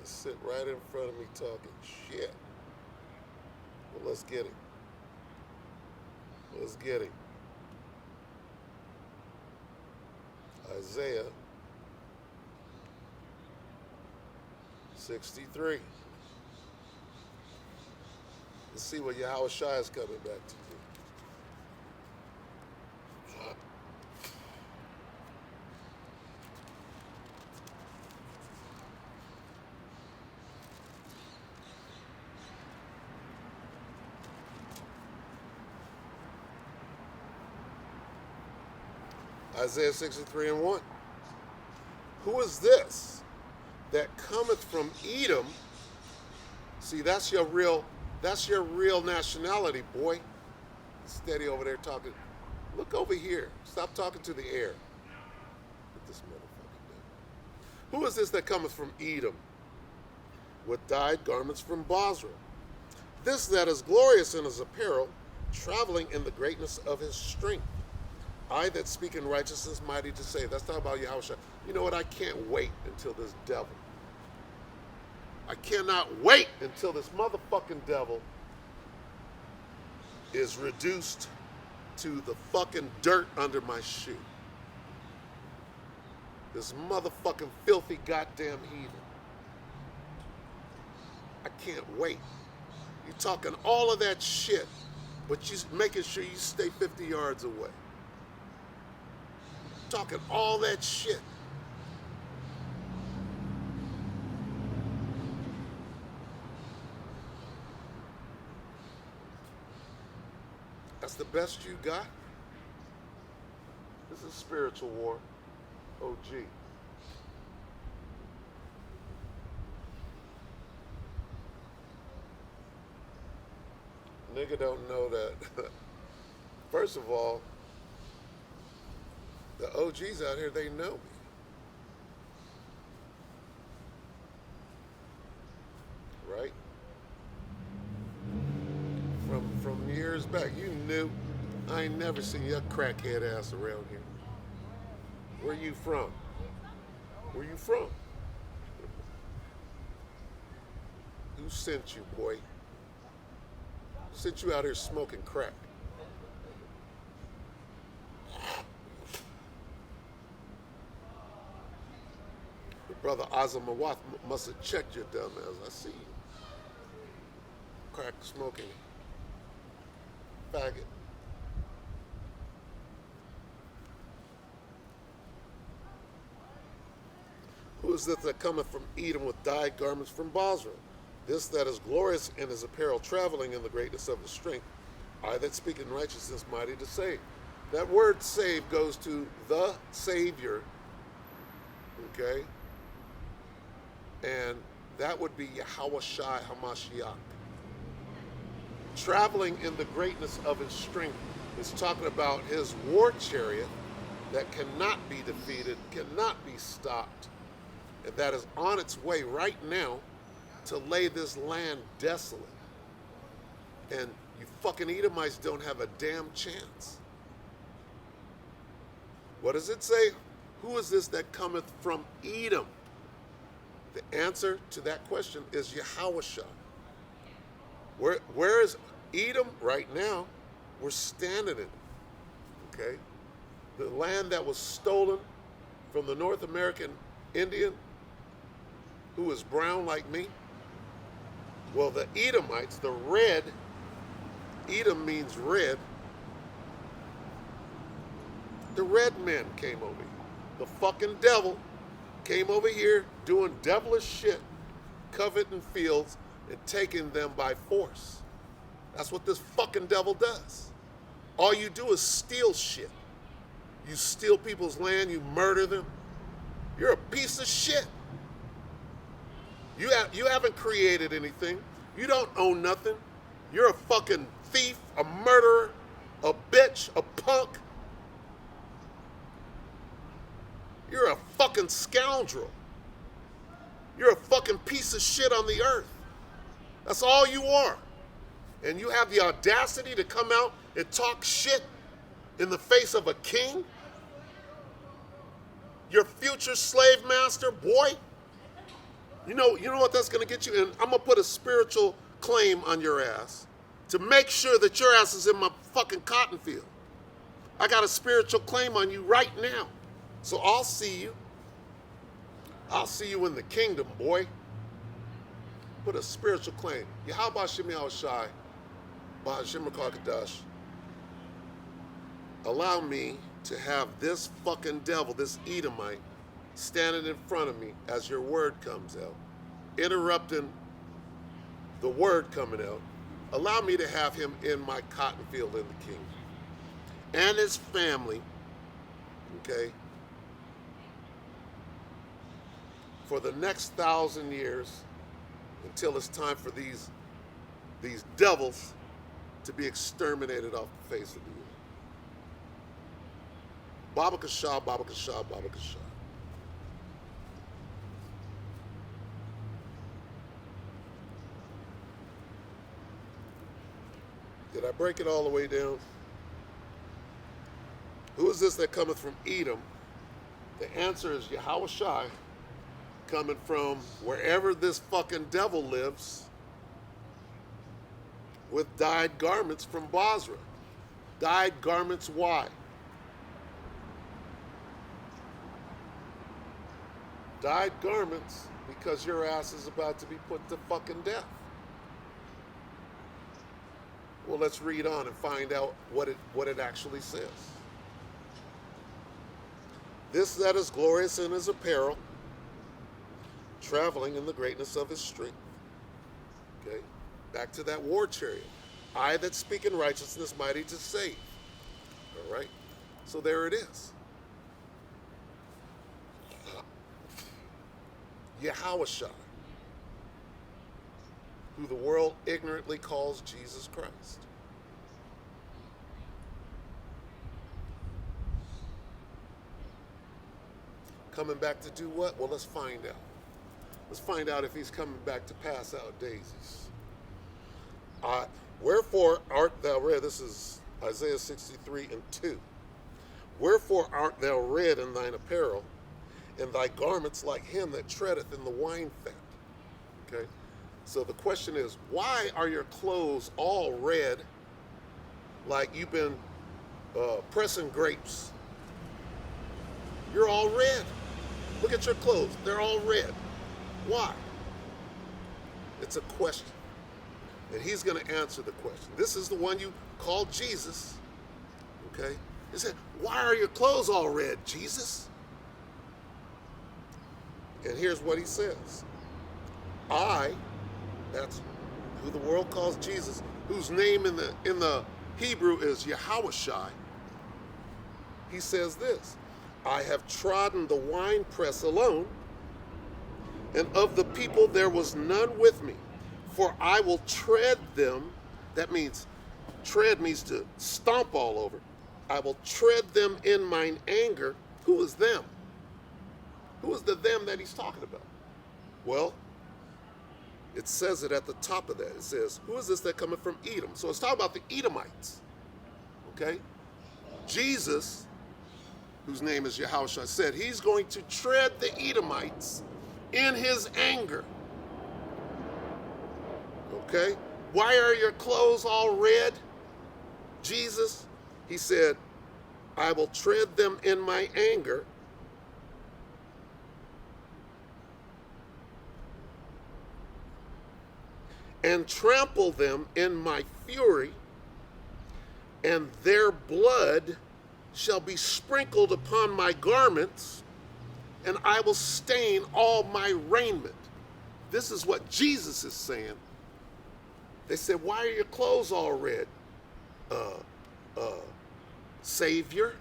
Sit right in front of me talking shit. Well, let's get it. Let's get it. Isaiah 63. Let's see what Yahweh Shai is coming back to do. Isaiah 63 and 1. Who is this that cometh from Edom? See, that's your real nationality, boy. Steady over there talking. Look over here. Stop talking to the air. Get this motherfucker down. Who is this that cometh from Edom with dyed garments from Bozrah? This that is glorious in his apparel, traveling in the greatness of his strength. I that speak in righteousness, mighty to save. That's talking about Yahushua. You know what? I can't wait until this devil. I cannot wait until this motherfucking devil is reduced to the fucking dirt under my shoe. This motherfucking filthy goddamn heathen. I can't wait. You're talking all of that shit, but you're making sure you stay 50 yards away. Talking all that shit. That's the best you got? This is spiritual war. OG. Nigga don't know that. First of all, the OGs out here, they know me. Right? back. You knew. I ain't never seen your crackhead ass around here. Where you from? Where you from? Who sent you, boy? Who sent you out here smoking crack? Your brother Azamawath must have checked your dumb ass. I see you. Crack smoking. Faggot. Who is this that cometh from Edom with dyed garments from Basra? This that is glorious in his apparel, traveling in the greatness of his strength. I that speak in righteousness, mighty to save. That word save goes to the Savior, okay? And that would be Yahushai HaMashiach. Traveling in the greatness of his strength is talking about his war chariot that cannot be defeated, cannot be stopped, and that is on its way right now to lay this land desolate. And you fucking Edomites don't have a damn chance. What does it say? Who is this that cometh from Edom? The answer to that question is Yahushua. Where is Edom right now? We're standing in it, okay? The land that was stolen from the North American Indian who is brown like me. Well, the Edomites, the red, Edom means red. The red men came over here. The fucking devil came over here doing devilish shit, coveting fields and taking them by force. That's what this fucking devil does. All you do is steal shit. You steal people's land, you murder them. You're a piece of shit. You haven't created anything. You don't own nothing. You're a fucking thief, a murderer, a bitch, a punk. You're a fucking scoundrel. You're a fucking piece of shit on the earth. That's all you are. And you have the audacity to come out and talk shit in the face of a king? Your future slave master, boy? You know what that's going to get you? And I'm going to put a spiritual claim on your ass to make sure that your ass is in my fucking cotton field. I got a spiritual claim on you right now. So I'll see you. I'll see you in the kingdom, boy. Put a spiritual claim. Yahweh Shemi Awashai, Bahashim Kadash. Allow me to have this fucking devil, this Edomite, standing in front of me as your word comes out, interrupting the word coming out. Allow me to have him in my cotton field in the kingdom. And his family, okay, for the next 1,000 years until it's time for these devils to be exterminated off the face of the earth. Baba Kasha, Baba Kasha, Baba Kasha. Did I break it all the way down? Who is this that cometh from Edom? The answer is Yahushai, coming from wherever this fucking devil lives, with dyed garments from Basra. Dyed garments, why? Dyed garments because your ass is about to be put to fucking death. Well, let's read on and find out what it actually says. This that is glorious in his apparel, traveling in the greatness of his strength. Okay, back to that war chariot. I that speak in righteousness, mighty to save. All right, so there it is. Yahushua, who the world ignorantly calls Jesus Christ. Coming back to do what? Well, let's find out. Let's find out if he's coming back to pass out daisies. Wherefore art thou red? This is Isaiah 63 and 2. Wherefore art thou red in thine apparel, and thy garments like him that treadeth in the wine fat? Okay? So the question is, why are your clothes all red like you've been pressing grapes? You're all red. Look at your clothes. They're all red. Why? It's a question. And he's going to answer the question. This is the one you call Jesus. Okay? He said, why are your clothes all red, Jesus? And here's what he says. I, that's who the world calls Jesus, whose name in the Hebrew is Yahawashai. He says this, I have trodden the winepress alone, and of the people there was none with me. For I will tread them. That means, tread means to stomp all over. I will tread them in mine anger. Who is them? Who is the them that he's talking about? Well, it says it at the top of that. It says, who is this that cometh from Edom? So it's talking about the Edomites. Okay? Jesus, whose name is Yahushua, said he's going to tread the Edomites in his anger. Okay? Why are your clothes all red, Jesus? He said, I will tread them in my anger. And trample them in my fury, and their blood shall be sprinkled upon my garments, and I will stain all my raiment. This is what Jesus is saying. They said, why are your clothes all red, Savior?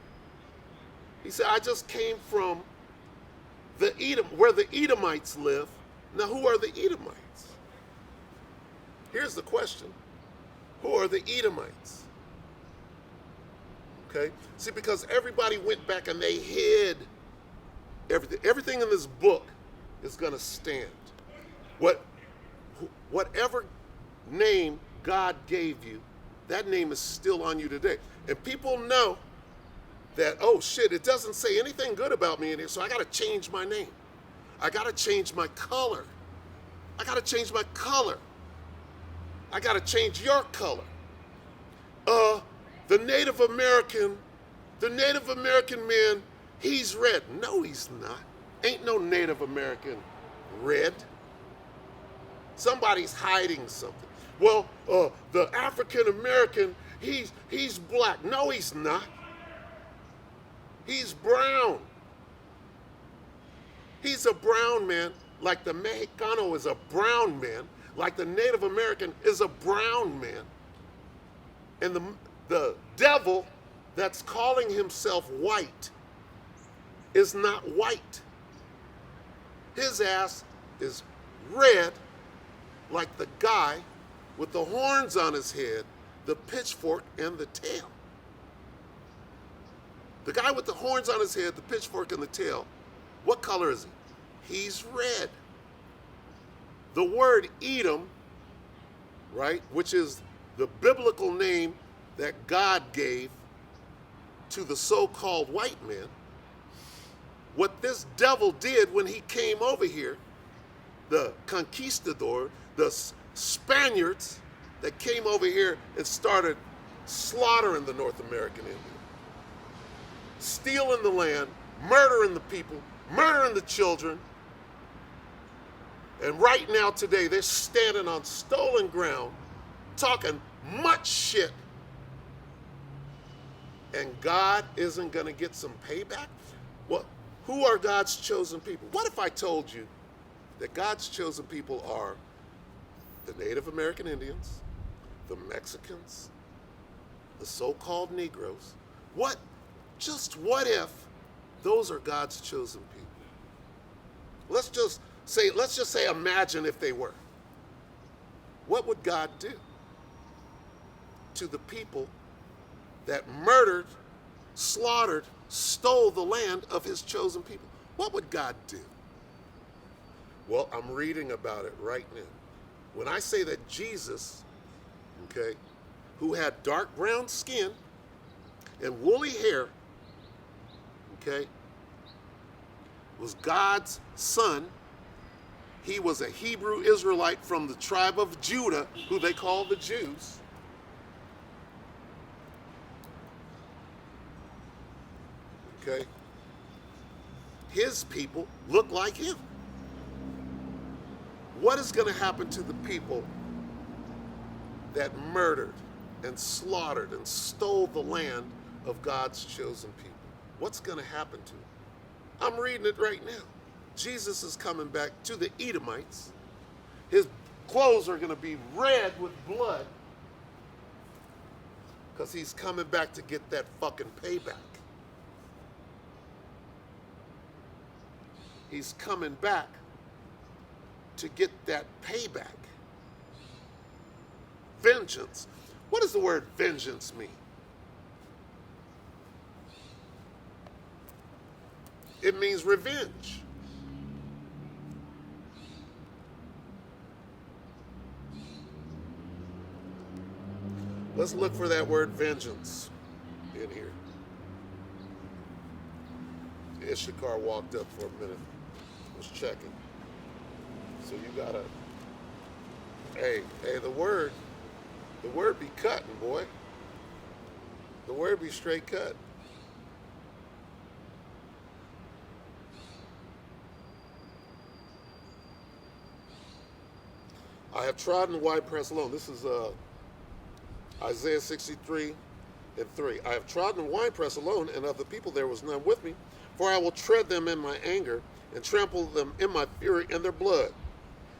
He said, I just came from the Edom, where the Edomites live. Now, who are the Edomites? Here's the question. Who are the Edomites? Okay? See, because everybody went back and they hid everything. Everything in this book is going to stand. Whatever name God gave you, that name is still on you today. And people know that, oh shit, it doesn't say anything good about me in here, so I got to change my name. I got to change my color. I got to change my color. I got to change your color. The Native American man, he's red. No, he's not. Ain't no Native American red. Somebody's hiding something. Well, the African American, he's black. No, he's not. He's brown. He's a brown man, like the Mexicano is a brown man, like the Native American is a brown man. And the devil that's calling himself white is not white. His ass is red, like the guy with the horns on his head, the pitchfork, and the tail. The guy with the horns on his head, the pitchfork, and the tail, what color is he? He's red. The word Edom, right, which is the biblical name that God gave to the so-called white man, what this devil did when he came over here, the conquistador, the Spaniards that came over here and started slaughtering the North American Indian, stealing the land, murdering the people, murdering the children. And right now, today, they're standing on stolen ground, talking much shit. And God isn't going to get some payback? Well, who are God's chosen people? What if I told you that God's chosen people are the Native American Indians, the Mexicans, the so-called Negroes? What if those are God's chosen people? Let's just say imagine if they were. What would God do to the people that murdered, slaughtered, stole the land of his chosen people? What would God do? Well, I'm reading about it right now. When I say that Jesus, okay, who had dark brown skin and woolly hair, okay, was God's son. He was a Hebrew Israelite from the tribe of Judah, who they call the Jews. Okay? His people look like him. What is going to happen to the people that murdered and slaughtered and stole the land of God's chosen people? What's going to happen to them? I'm reading it right now. Jesus is coming back to the Edomites. His clothes are going to be red with blood because he's coming back to get that fucking payback. He's coming back to get that payback. Vengeance. What does the word vengeance mean? It means revenge. Let's look for that word vengeance in here. Issachar walked up for a minute, was checking. So you gotta, hey, the word be cutting, boy. The word be straight cut. I have trodden the wide press alone. This is Isaiah 63:3. I have trodden the wine press alone, and of the people there was none with me. For I will tread them in my anger, and trample them in my fury, and their blood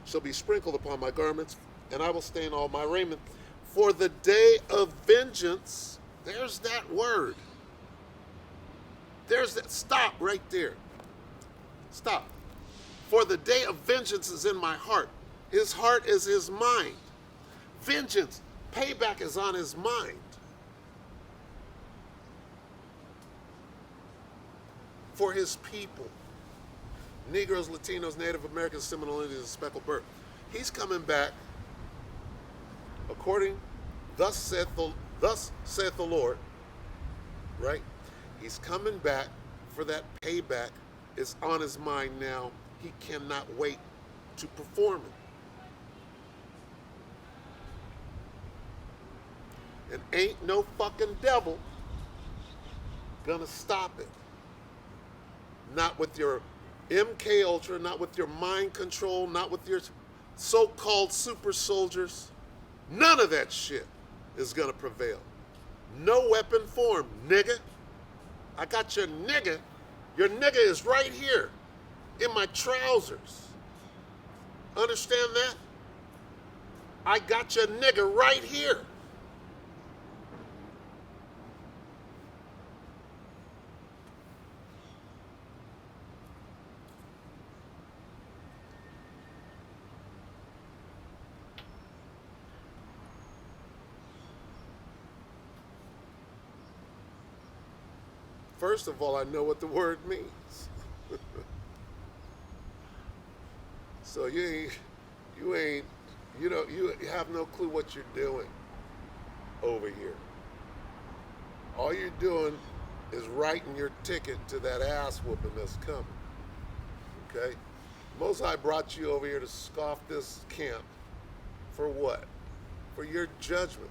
shall be sprinkled upon my garments, and I will stain all my raiment. For the day of vengeance, there's that word. There's that, stop right there. Stop. For the day of vengeance is in my heart. His heart is his mind. Vengeance, payback is on his mind. For his people. Negroes, Latinos, Native Americans, Seminole Indians, and Speckled Bird. He's coming back according, thus saith the Lord, right? He's coming back for that payback. It's on his mind now. He cannot wait to perform it. And ain't no fucking devil gonna stop it. Not with your MK Ultra, not with your mind control, not with your so-called super soldiers. None of that shit is gonna prevail. No weapon form, nigga. I got your nigga. Your nigga is right here in my trousers. Understand that? I got your nigga right here. First of all, I know what the word means. So you have no clue what you're doing over here. All you're doing is writing your ticket to that ass whooping that's coming. Okay? Most High brought you over here to scoff this camp for what? For your judgment.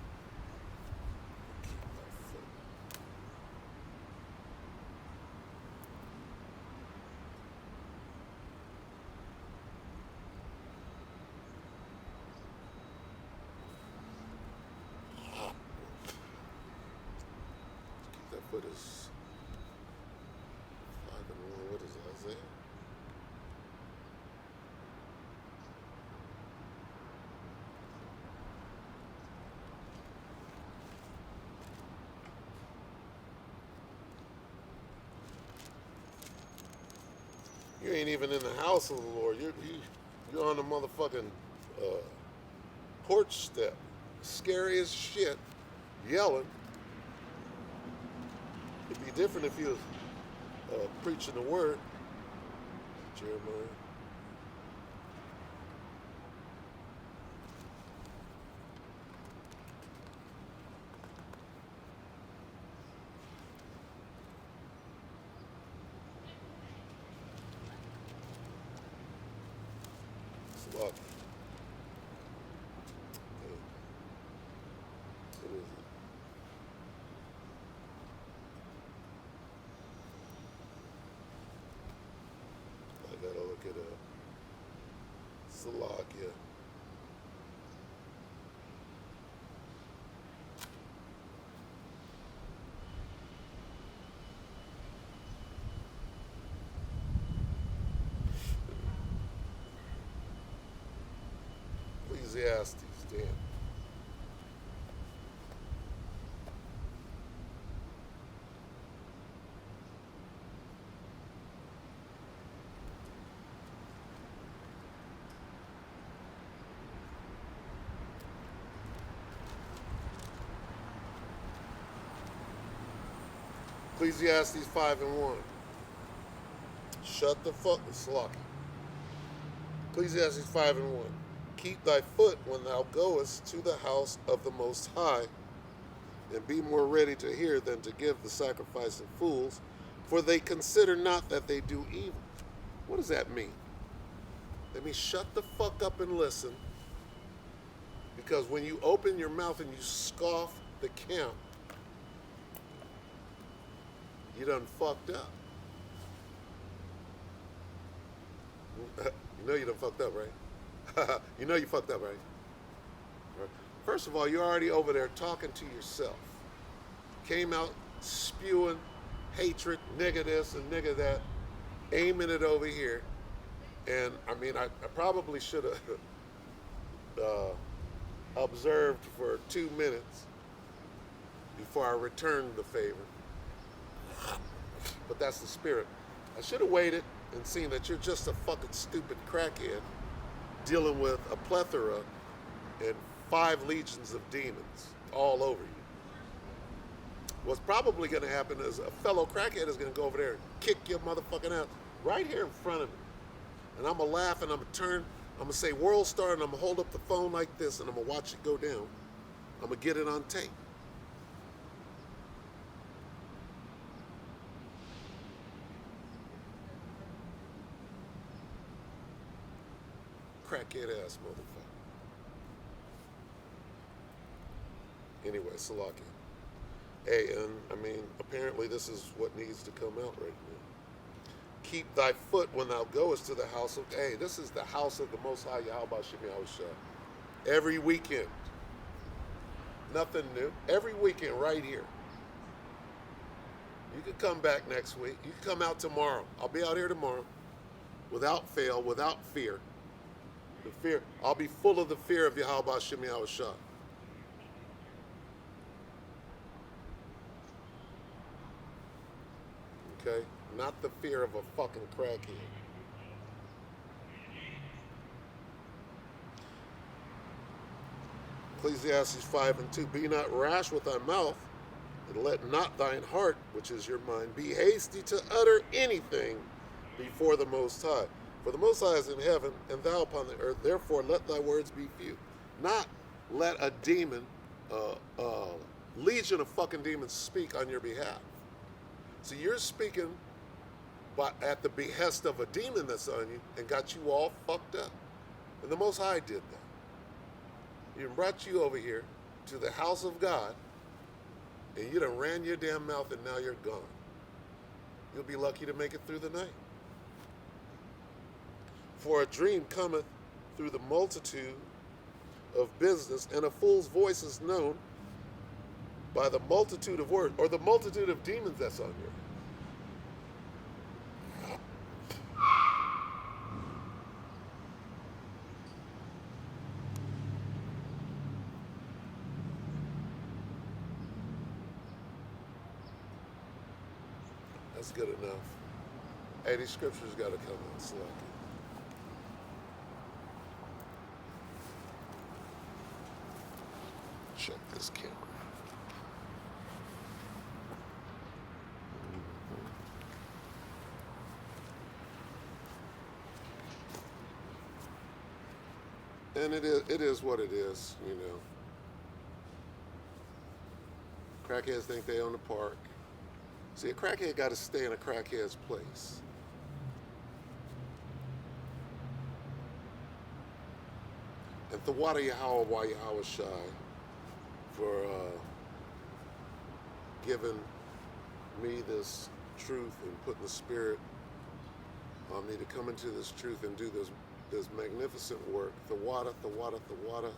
Foot is 5-1. What is it, Isaiah? You ain't even in the house of the Lord. You're on the motherfucking porch step, scary as shit, yelling. It'd be different if you was preaching the word, Jeremiah. Fuck. What is it? I gotta look it up. Salakia. Ecclesiastes, damn. Ecclesiastes 5 and 1. Shut the fuck, Slocky. Ecclesiastes 5 and 1. Keep thy foot when thou goest to the house of the Most High, and be more ready to hear than to give the sacrifice of fools, for they consider not that they do evil. What does that mean? That means shut the fuck up and listen, because when you open your mouth and you scoff the camp, you done fucked up. You know you done fucked up, right? You know you fucked up, right? First of all, you're already over there talking to yourself. Came out spewing hatred, nigga this and nigga that, aiming it over here. And I mean, I probably should have observed for 2 minutes before I returned the favor. But that's the spirit. I should have waited and seen that you're just a fucking stupid crackhead dealing with a plethora and 5 legions of demons all over you. What's probably going to happen is a fellow crackhead is going to go over there and kick your motherfucking ass right here in front of me. And I'm going to laugh and I'm going to turn, I'm going to say World Star, and I'm going to hold up the phone like this and I'm going to watch it go down. I'm going to get it on tape. Crackhead ass motherfucker. Anyway, Salakia. Hey, and I mean, apparently this is what needs to come out right now. Keep thy foot when thou goest to the house of, hey, this is the house of the Most High Yahweh Shem Yahushua. Every weekend. Nothing new. Every weekend right here. You can come back next week. You can come out tomorrow. I'll be out here tomorrow. Without fail, without fear. The fear, I'll be full of the fear of Yahweh Shem Yahushua. Okay? Not the fear of a fucking crackhead. Ecclesiastes 5 and 2. Be not rash with thy mouth, and let not thine heart, which is your mind, be hasty to utter anything before the Most High. For the Most High is in heaven, and thou upon the earth. Therefore let thy words be few. Not let a demon, legion of fucking demons speak on your behalf. So you're speaking at the behest of a demon that's on you and got you all fucked up. And the Most High did that. He brought you over here to the house of God, and you done ran your damn mouth, and now you're gone. You'll be lucky to make it through the night. For a dream cometh through the multitude of business, and a fool's voice is known by the multitude of words, or the multitude of demons that's on you. That's good enough. Hey, these scriptures got to come out slow. Check this camera. And it is what it is, you know. Crackheads think they own the park. See, a crackhead got to stay in a crackhead's place. And Thawada Yahweh Yahweh Shai for giving me this truth and putting the spirit on me to come into this truth and do this magnificent work. Thawada, Thawada, Thawada.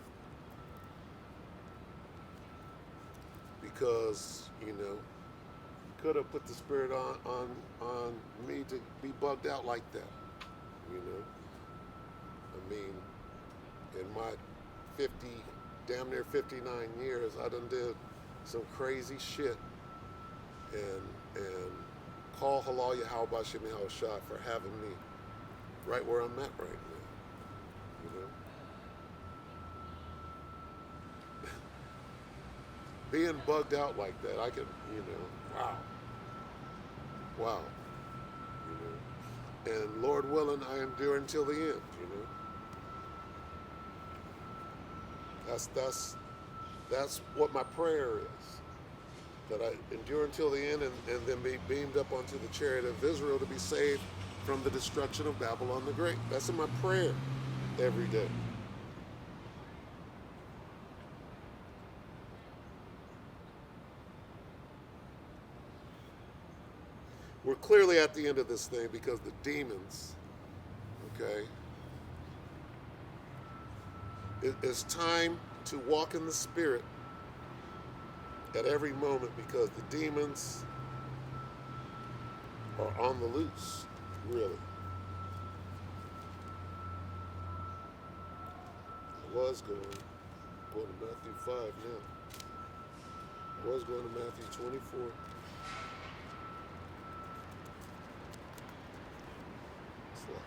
Because, could have put the spirit on me to be bugged out like that. I mean, in my 50, damn near 59 years, I done did some crazy shit and call Halal Yahweh Bashem Yahweh Shai for having me right where I'm at right now. Being bugged out like that, I can, wow. And Lord willing, I endure until the end. That's what my prayer is. That I endure until the end and then be beamed up onto the chariot of Israel to be saved from the destruction of Babylon the Great. That's in my prayer every day. We're clearly at the end of this thing because the demons, okay, it's time to walk in the spirit at every moment because the demons are on the loose, really. I was going to Matthew 5 now. I was going to Matthew 24. It's lucky.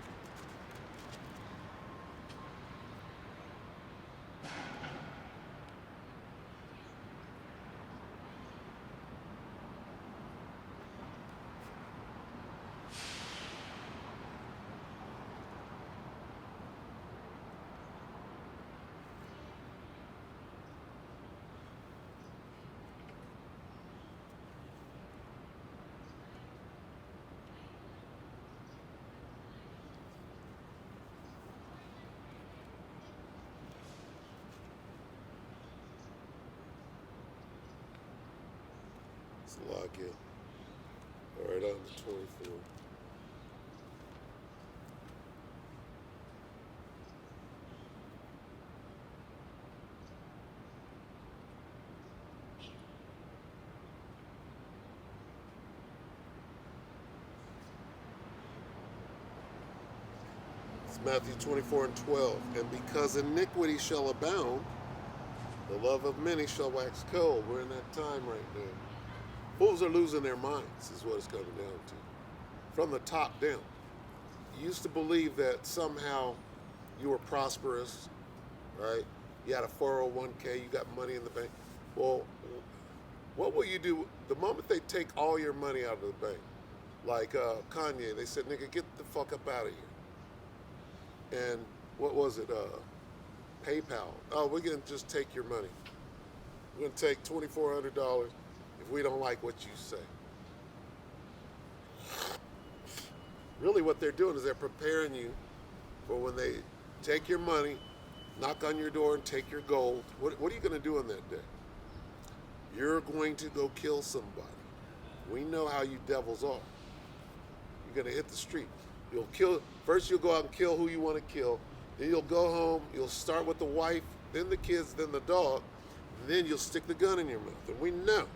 Lock it. All right, on to 24. It's Matthew 24 and 12. And because iniquity shall abound, the love of many shall wax cold. We're in that time right now. Fools are losing their minds is what it's coming down to. From the top down. You used to believe that somehow you were prosperous, right? You had a 401k, you got money in the bank. Well, what will you do the moment they take all your money out of the bank? Like Kanye, they said, nigga, get the fuck up out of here. And what was it? PayPal. Oh, we're going to just take your money. We're going to take $2,400 if we don't like what you say. Really what they're doing is they're preparing you for when they take your money, knock on your door and take your gold. What are you going to do on that day? You're going to go kill somebody. We know how you devils are. You're going to hit the street. First you'll go out and kill who you want to kill. Then you'll go home. You'll start with the wife, then the kids, then the dog. And then you'll stick the gun in your mouth. And we know.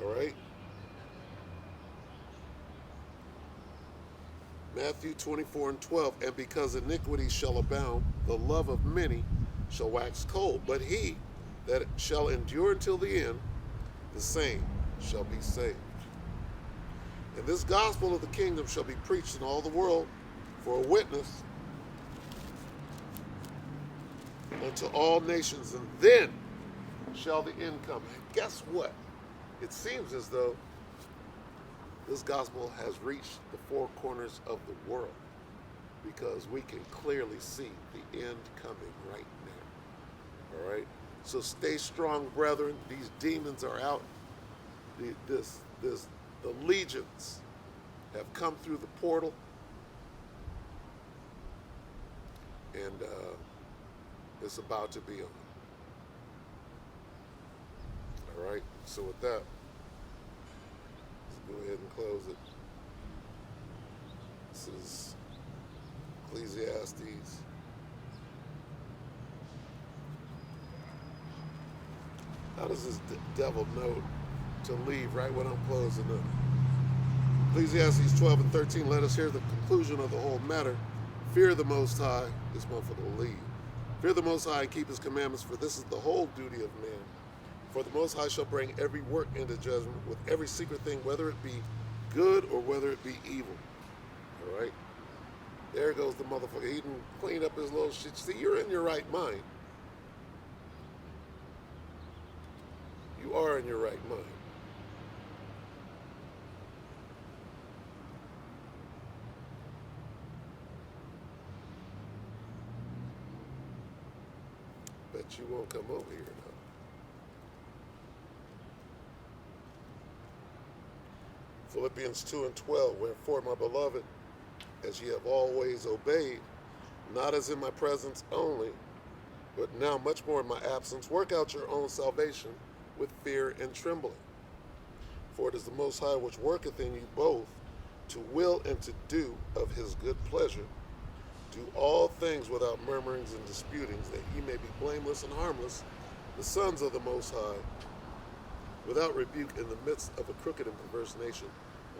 All right? Matthew 24 and 12. And because iniquity shall abound, the love of many shall wax cold. But he that shall endure until the end, the same shall be saved. And this gospel of the kingdom shall be preached in all the world for a witness unto all nations, and then shall the end come. And guess what? It seems as though this gospel has reached the four corners of the world because we can clearly see the end coming right now. All right? So stay strong, brethren. These demons are out. The legions have come through the portal. And and it's about to be on. All right. So with that, let's go ahead and close it. This is Ecclesiastes. How does this devil know to leave right when I'm closing up? Ecclesiastes 12 and 13, let us hear the conclusion of the whole matter. Fear the Most High. This motherfucker will leave. Fear the Most High and keep his commandments, for this is the whole duty of man. For the Most High shall bring every work into judgment with every secret thing, whether it be good or whether it be evil. All right? There goes the motherfucker. He didn't clean up his little shit. See, you're in your right mind. You are in your right mind. Bet you won't come over here now. Philippians 2 and 12, wherefore, my beloved, as ye have always obeyed, not as in my presence only, but now much more in my absence, work out your own salvation with fear and trembling. For it is the Most High which worketh in you both to will and to do of his good pleasure. Do all things without murmurings and disputings, that ye may be blameless and harmless, the sons of the Most High, without rebuke in the midst of a crooked and perverse nation,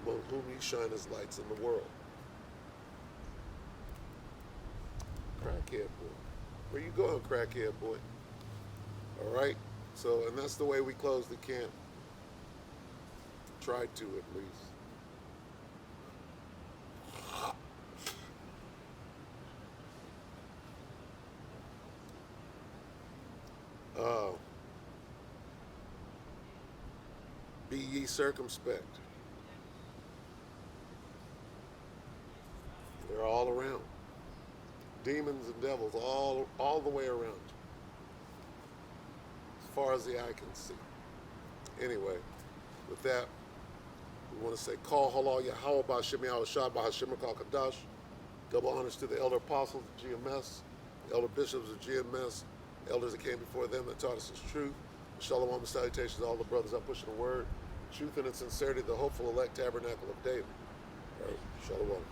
among whom ye shine as lights in the world. Crackhead boy. Where you going, crackhead boy? All right? So, and that's the way we close the camp. Try to, at least. Be ye circumspect. They're all around. Demons and devils all the way around. As far as the eye can see. Anyway, with that, we want to say, Call Halal Yahweh Ba'Shem Yahweh Shah Ba'Hashem Kadash. Double honors to the elder apostles of GMS, the elder bishops of GMS, elders that came before them that taught us his truth. Shalom and salutations to all the brothers out pushing the word. Truth and its sincerity, the hopeful elect tabernacle of David. All right, shalom.